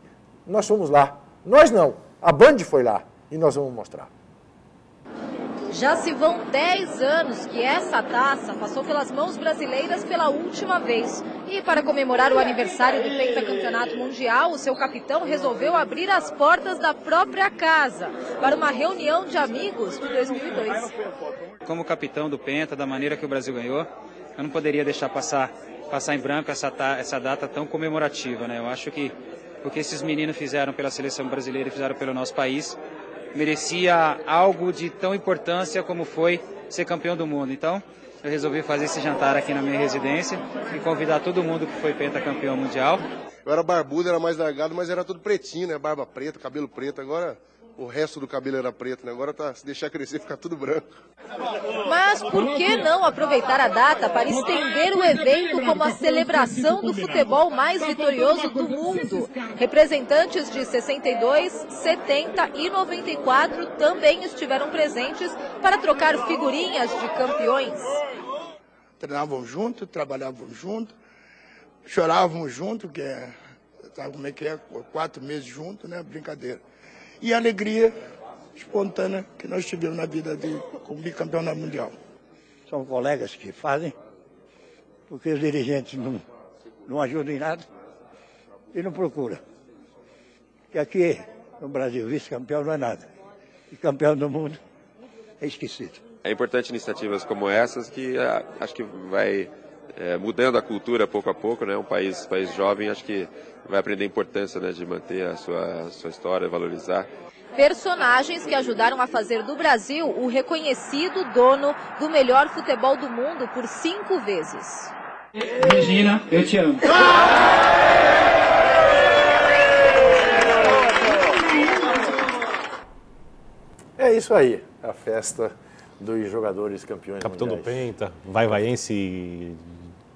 [SPEAKER 1] nós fomos lá. Nós não, a Band foi lá e nós vamos mostrar.
[SPEAKER 5] Já se vão 10 anos que essa taça passou pelas mãos brasileiras pela última vez. E para comemorar o aniversário do pentacampeonato mundial, o seu capitão resolveu abrir as portas da própria casa para uma reunião de amigos de 2002.
[SPEAKER 6] Como capitão do Penta, da maneira que o Brasil ganhou, eu não poderia deixar passar em branco essa data tão comemorativa, né? Eu acho que o que esses meninos fizeram pela seleção brasileira e fizeram pelo nosso país merecia algo de tão importância como foi ser campeão do mundo. Então, eu resolvi fazer esse jantar aqui na minha residência e convidar todo mundo que foi pentacampeão mundial.
[SPEAKER 7] Eu era barbudo, era mais largado, mas era tudo pretinho, né? Barba preta, cabelo preto. Agora o resto do cabelo era preto, né? Agora tá, se deixar crescer, fica tudo branco.
[SPEAKER 5] Mas por que não aproveitar a data para estender o evento como a celebração do futebol mais vitorioso do mundo? Representantes de 62, 70 e 94 também estiveram presentes para trocar figurinhas de campeões.
[SPEAKER 8] Treinávamos juntos, trabalhávamos juntos, chorávamos juntos, que sabe como é que é, 4 meses juntos, né? Brincadeira. E a alegria espontânea que nós tivemos na vida como bicampeão mundial.
[SPEAKER 9] São colegas que fazem, porque os dirigentes não ajudam em nada e não procuram. Porque aqui no Brasil, vice-campeão não é nada. E campeão do mundo é esquecido.
[SPEAKER 10] É importante iniciativas como essas que acho que vai mudando a cultura pouco a pouco, né? Um país jovem, acho que vai aprender a importância, né, de manter a sua história, valorizar.
[SPEAKER 5] Personagens que ajudaram a fazer do Brasil o reconhecido dono do melhor futebol do mundo por 5 vezes.
[SPEAKER 6] Regina, eu te amo.
[SPEAKER 1] É isso aí, a festa dos jogadores campeões
[SPEAKER 2] Capitão do
[SPEAKER 1] mundiais.
[SPEAKER 2] Penta, vai-vaiense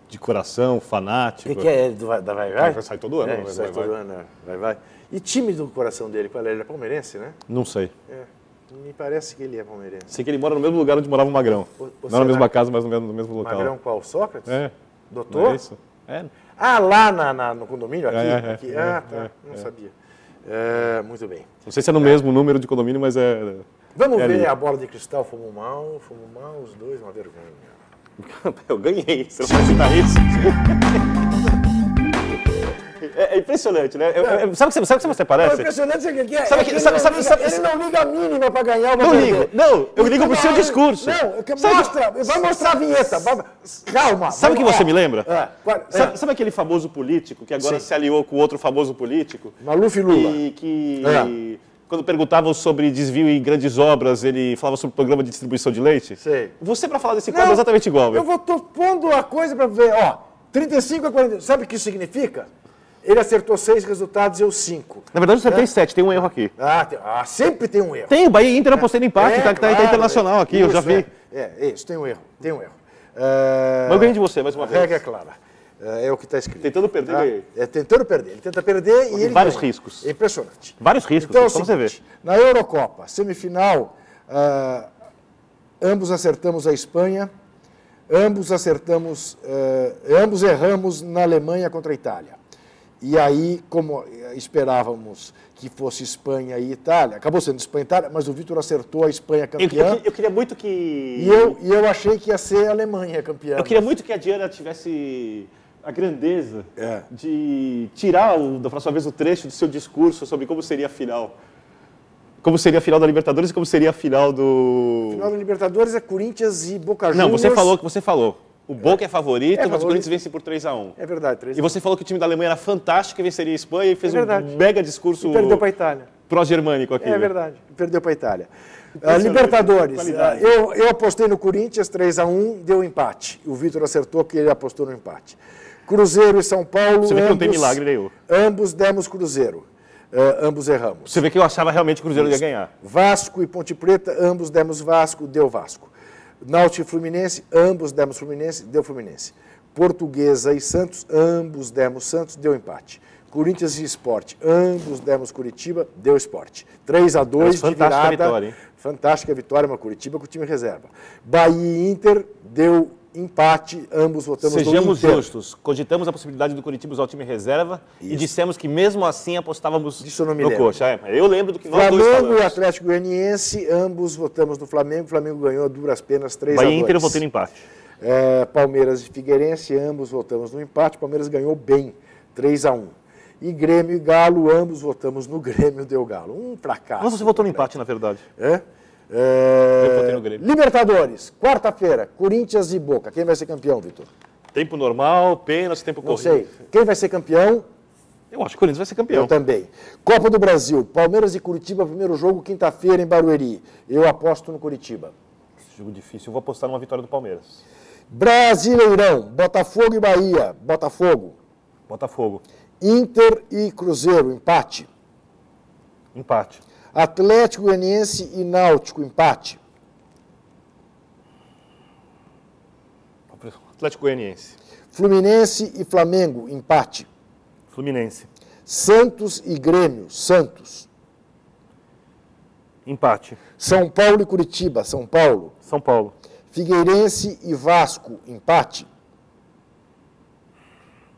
[SPEAKER 2] de coração, fanático.
[SPEAKER 1] O que é da Vai-Vai?
[SPEAKER 2] Sai todo ano.
[SPEAKER 1] Sai todo ano, Vai-Vai. E time do coração dele, qual é? Ele é palmeirense, né?
[SPEAKER 2] Não sei.
[SPEAKER 1] Me parece que ele é palmeirense.
[SPEAKER 2] Sei que ele mora no mesmo lugar onde morava o Magrão. Não na mesma casa, mas no mesmo local.
[SPEAKER 1] Magrão qual? Sócrates?
[SPEAKER 2] É.
[SPEAKER 1] Doutor?
[SPEAKER 2] Não é isso? É.
[SPEAKER 1] Ah, lá no condomínio? Aqui?
[SPEAKER 2] Tá.
[SPEAKER 1] Não sabia. Muito bem.
[SPEAKER 2] Não sei se é no mesmo número de condomínio, mas é...
[SPEAKER 1] Vamos ver
[SPEAKER 2] ali.
[SPEAKER 1] a bola de cristal, fomos mal, os dois, uma vergonha.
[SPEAKER 2] Eu ganhei, você não pode citar isso. É impressionante, né? Sabe o que você parece?
[SPEAKER 1] É impressionante, sabe o que é?
[SPEAKER 2] Ele
[SPEAKER 1] não liga a mínima para ganhar uma
[SPEAKER 2] Não ligo, não, eu ligo pro seu discurso.
[SPEAKER 1] Não, vai mostrar a vinheta. Calma.
[SPEAKER 2] Sabe o que você me lembra?
[SPEAKER 1] Sabe
[SPEAKER 2] aquele famoso político que agora se aliou com outro famoso político?
[SPEAKER 1] Maluf Lula.
[SPEAKER 2] E que quando perguntavam sobre desvio em grandes obras, ele falava sobre o programa de distribuição de leite?
[SPEAKER 1] Sei.
[SPEAKER 2] Você, para falar desse quadro, é exatamente igual.
[SPEAKER 1] Eu tô pondo a coisa para ver, 35 a 40. Sabe o que isso significa? Ele acertou 6 resultados e eu 5.
[SPEAKER 2] Na verdade, eu acertei 7, tem um erro aqui.
[SPEAKER 1] Sempre tem um erro.
[SPEAKER 2] Tem, o Bahia e Inter eu apostei no empate, tá internacional aqui, eu já vi.
[SPEAKER 1] Isso, tem um erro.
[SPEAKER 2] Mas eu ganhei de você, mais uma vez.
[SPEAKER 1] A regra é clara. É o que está escrito.
[SPEAKER 2] Tentando perder, ganhei.
[SPEAKER 1] Tentando perder. Ele tenta perder e ele
[SPEAKER 2] vários
[SPEAKER 1] ganha.
[SPEAKER 2] riscos.
[SPEAKER 1] É impressionante.
[SPEAKER 2] Vários riscos,
[SPEAKER 1] então,
[SPEAKER 2] só você ver.
[SPEAKER 1] Na Eurocopa, semifinal, ambos acertamos a Espanha, ambos erramos na Alemanha contra a Itália. E aí, como esperávamos que fosse Espanha e Itália, acabou sendo Espanha e Itália, mas o Vitor acertou a Espanha campeã.
[SPEAKER 2] Eu queria muito que...
[SPEAKER 1] E eu achei que ia ser a Alemanha campeã.
[SPEAKER 2] Eu queria muito que a Diana tivesse a grandeza de tirar, da próxima vez, o trecho do seu discurso sobre como seria a final. Como seria a final da Libertadores e como seria a final do...
[SPEAKER 1] A final da Libertadores é Corinthians e Boca Juniors.
[SPEAKER 2] Não, você falou o que você falou. O Boca é favorito, mas o Corinthians vence por 3-1.
[SPEAKER 1] É verdade, 3-1.
[SPEAKER 2] E você falou que o time da Alemanha era fantástico e venceria a Espanha e fez um mega discurso...
[SPEAKER 1] E perdeu para a Itália.
[SPEAKER 2] Pró-germânico aqui.
[SPEAKER 1] É verdade, perdeu para a Itália. Libertadores, eu apostei no Corinthians, 3-1, deu empate. O Vitor acertou que ele apostou no empate. Cruzeiro e São Paulo...
[SPEAKER 2] Você vê que não tem milagre nenhum.
[SPEAKER 1] Ambos demos Cruzeiro. Ambos erramos.
[SPEAKER 2] Você vê que eu achava realmente que o Cruzeiro ia ganhar.
[SPEAKER 1] Vasco e Ponte Preta, ambos demos Vasco, deu Vasco. Náutico e Fluminense, ambos demos Fluminense, deu Fluminense. Portuguesa e Santos, ambos demos Santos, deu empate. Corinthians e Sport, ambos demos Curitiba, deu Sport. 3-2 de virada.
[SPEAKER 2] Vitória, hein?
[SPEAKER 1] Fantástica vitória, mas Curitiba com o time reserva. Bahia e Inter, deu empate, ambos votamos no Inter.
[SPEAKER 2] Sejamos justos, cogitamos a possibilidade do Curitiba usar o time reserva e dissemos que mesmo assim apostávamos no Coxa. Eu lembro do que nós dois falamos.
[SPEAKER 1] Flamengo e Atlético Goianiense, ambos votamos no Flamengo. O Flamengo ganhou a duras penas 3-2.
[SPEAKER 2] Bahia e Inter eu votei no empate.
[SPEAKER 1] Palmeiras e Figueirense, ambos votamos no empate. Palmeiras ganhou bem, 3-1. E Grêmio e Galo, ambos votamos no Grêmio, deu Galo. Um fracasso.
[SPEAKER 2] Mas você votou no empate, na verdade.
[SPEAKER 1] Eu
[SPEAKER 2] votei no Grêmio.
[SPEAKER 1] Libertadores, quarta-feira, Corinthians e Boca. Quem vai ser campeão, Vitor?
[SPEAKER 2] Tempo normal, pênalti, tempo corrido.
[SPEAKER 1] Não sei. Quem vai ser campeão?
[SPEAKER 2] Eu acho que o Corinthians vai ser campeão.
[SPEAKER 1] Eu também. Copa do Brasil, Palmeiras e Curitiba, primeiro jogo, quinta-feira em Barueri. Eu aposto no Curitiba.
[SPEAKER 2] Jogo difícil, eu vou apostar numa vitória do Palmeiras.
[SPEAKER 1] Brasileirão, Botafogo e Bahia, Botafogo.
[SPEAKER 2] Botafogo.
[SPEAKER 1] Inter e Cruzeiro, empate.
[SPEAKER 2] Empate.
[SPEAKER 1] Atlético Goianiense e Náutico, empate.
[SPEAKER 2] Atlético Goianiense.
[SPEAKER 1] Fluminense e Flamengo, empate.
[SPEAKER 2] Fluminense.
[SPEAKER 1] Santos e Grêmio, Santos.
[SPEAKER 2] Empate.
[SPEAKER 1] São Paulo e Curitiba, São Paulo.
[SPEAKER 2] São Paulo.
[SPEAKER 1] Figueirense e Vasco, empate.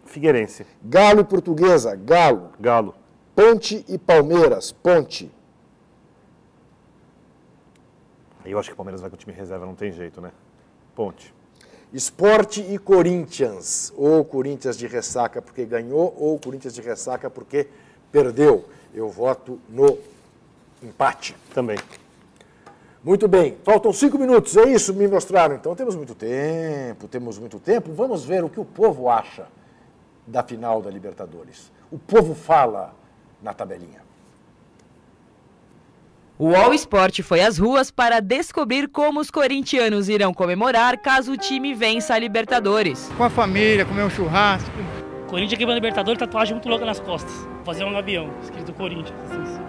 [SPEAKER 2] Figueirense.
[SPEAKER 1] Galo e Portuguesa, Galo.
[SPEAKER 2] Galo.
[SPEAKER 1] Ponte e Palmeiras, Ponte.
[SPEAKER 2] Eu acho que o Palmeiras vai com o time reserva, não tem jeito, né? Ponte.
[SPEAKER 1] Sport e Corinthians, ou Corinthians de ressaca porque ganhou, ou Corinthians de ressaca porque perdeu. Eu voto no empate.
[SPEAKER 2] Também.
[SPEAKER 1] Muito bem, faltam 5 minutos, é isso? Me mostraram. Então temos muito tempo. Vamos ver o que o povo acha da final da Libertadores. O povo fala na tabelinha.
[SPEAKER 11] O All Sport foi às ruas para descobrir como os corintianos irão comemorar caso o time vença a Libertadores.
[SPEAKER 12] Com a família, comer um churrasco.
[SPEAKER 13] Corinthians aqui na Libertadores, tatuagem muito louca nas costas. Vou fazer um avião, escrito Corinthians. Assim.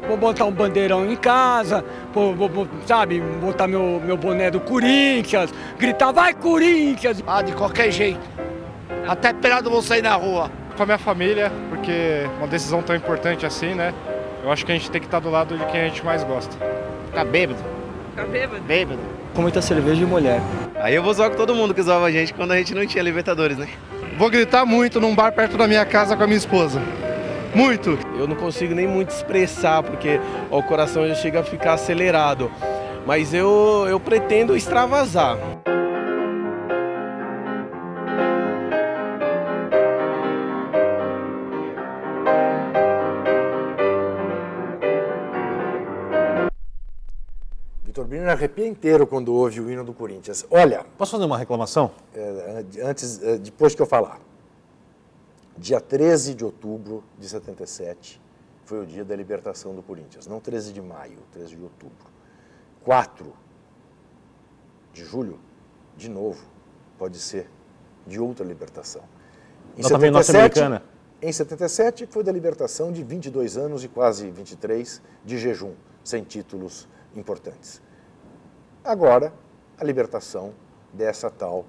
[SPEAKER 12] Vou botar um bandeirão em casa, vou botar meu boné do Corinthians, gritar, vai Corinthians!
[SPEAKER 14] Ah, de qualquer jeito. Até pelado vou sair na rua.
[SPEAKER 15] Com a minha família, porque uma decisão tão importante assim, né? Eu acho que a gente tem que estar do lado de quem a gente mais gosta.
[SPEAKER 14] Ficar bêbado.
[SPEAKER 11] Ficar bêbado?
[SPEAKER 14] Bêbado.
[SPEAKER 12] Com muita cerveja e mulher.
[SPEAKER 16] Aí eu vou zoar com todo mundo que zoava a gente quando a gente não tinha Libertadores, né?
[SPEAKER 15] Vou gritar muito num bar perto da minha casa com a minha esposa. Muito!
[SPEAKER 17] Eu não consigo nem muito expressar, porque o coração já chega a ficar acelerado. Mas eu pretendo extravasar.
[SPEAKER 1] Vitor Birner arrepia inteiro quando ouve o hino do Corinthians. Olha...
[SPEAKER 2] Posso fazer uma reclamação?
[SPEAKER 1] Depois que eu falar. Dia 13 de outubro de 77 foi o dia da libertação do Corinthians. Não 13 de maio, 13 de outubro. 4 de julho, de novo, pode ser de outra libertação. Em 77 foi da libertação de 22 anos e quase 23 de jejum, sem títulos importantes. Agora, a libertação dessa tal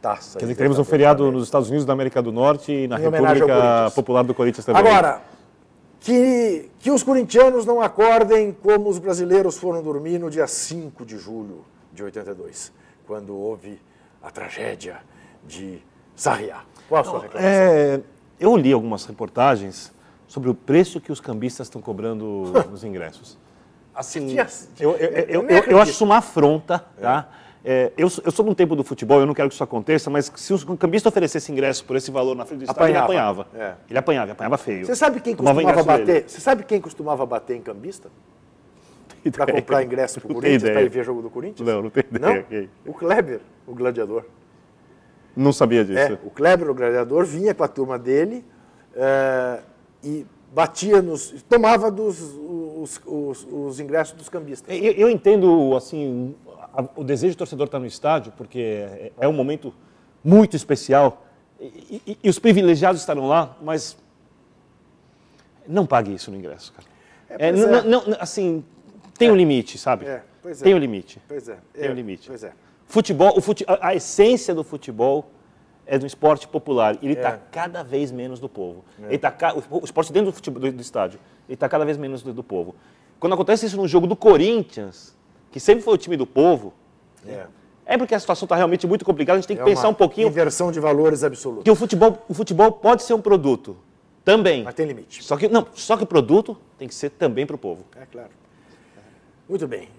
[SPEAKER 1] taça.
[SPEAKER 2] Quer dizer, teremos um feriado nos Estados Unidos da América do Norte e na República Popular do Corinthians também.
[SPEAKER 1] Agora, que os corintianos não acordem como os brasileiros foram dormir no dia 5 de julho de 82, quando houve a tragédia de Sarriá. Qual a sua reclamação?
[SPEAKER 2] Eu li algumas reportagens sobre o preço que os cambistas estão cobrando nos ingressos. Assim, eu acho isso uma afronta, tá? Eu sou de um tempo do futebol, eu não quero que isso aconteça, mas se o cambista oferecesse ingresso por esse valor na frente do estádio, ele apanhava. Ele apanhava feio.
[SPEAKER 1] Você sabe quem costumava bater? Você sabe quem costumava bater em cambista? Para comprar ingresso para o Corinthians, para ir ver jogo do Corinthians?
[SPEAKER 2] Não tem ideia.
[SPEAKER 1] Não? O Kleber, o gladiador.
[SPEAKER 2] Não sabia disso.
[SPEAKER 1] O Kleber, o gladiador, vinha com a turma dele e batia tomava os ingressos dos cambistas.
[SPEAKER 2] Eu entendo, assim, o desejo do torcedor estar no estádio, porque é um momento muito especial e os privilegiados estarão lá, mas não pague isso no ingresso, cara. Assim, tem um limite, sabe? Tem um limite. Tem um limite. Futebol, a essência do futebol é do esporte popular. Ele está cada vez menos do povo. O esporte dentro do futebol, do estádio, ele está cada vez menos do povo. Quando acontece isso num jogo do Corinthians, que sempre foi o time do povo, é porque a situação está realmente muito complicada, a gente tem que pensar um pouquinho...
[SPEAKER 1] Inversão de valores absoluta.
[SPEAKER 2] Que o futebol pode ser um produto também.
[SPEAKER 1] Mas tem limite.
[SPEAKER 2] Só que o produto tem que ser também para o povo.
[SPEAKER 1] É claro. Muito bem.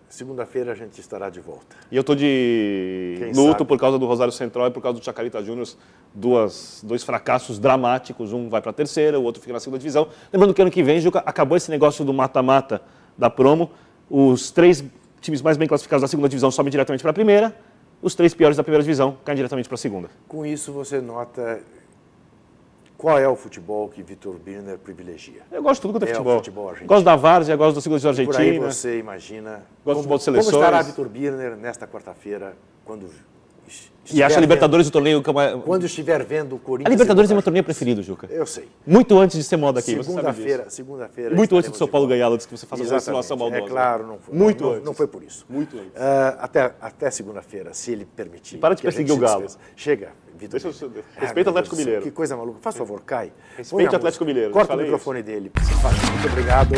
[SPEAKER 1] Segunda-feira a gente estará de volta.
[SPEAKER 2] E eu estou de luto por causa do Rosário Central e por causa do Chacarita Júnior. Dois fracassos dramáticos. Um vai para a terceira, o outro fica na segunda divisão. Lembrando que ano que vem, Juca, acabou esse negócio do mata-mata da promo. Os 3 times mais bem classificados da segunda divisão sobem diretamente para a primeira. Os 3 piores da primeira divisão caem diretamente para a segunda.
[SPEAKER 1] Com isso você nota... Qual é o futebol que Vitor Birner privilegia?
[SPEAKER 2] Eu gosto de tudo quanto é futebol.
[SPEAKER 1] O futebol argentino.
[SPEAKER 2] Gosto da várzea, gosto da segunda divisão argentina.
[SPEAKER 1] Por aí você imagina
[SPEAKER 2] gosto do futebol de seleções.
[SPEAKER 1] Como estará Vitor Birner nesta quarta-feira, quando
[SPEAKER 2] E acha a Libertadores o torneio que é uma...
[SPEAKER 1] Quando estiver vendo o Corinthians...
[SPEAKER 2] A Libertadores é meu torneio preferido, Juca.
[SPEAKER 1] Eu sei.
[SPEAKER 2] Muito antes de ser moda aqui, você sabe disso.
[SPEAKER 1] Segunda-feira...
[SPEAKER 2] Muito antes do São Paulo ganhá-lo, antes que você faça uma insinuação maldosa.
[SPEAKER 1] É claro, não foi.
[SPEAKER 2] Muito antes.
[SPEAKER 1] Não foi por isso.
[SPEAKER 2] Muito antes.
[SPEAKER 1] Até segunda-feira, se ele permitir.
[SPEAKER 2] E para de perseguir o Galo.
[SPEAKER 1] Chega, Vitor.
[SPEAKER 2] Respeita o Atlético Mineiro.
[SPEAKER 1] Que coisa maluca. Faz favor, cai.
[SPEAKER 2] Respeite o Atlético Mineiro.
[SPEAKER 1] Corta o microfone dele. Muito obrigado.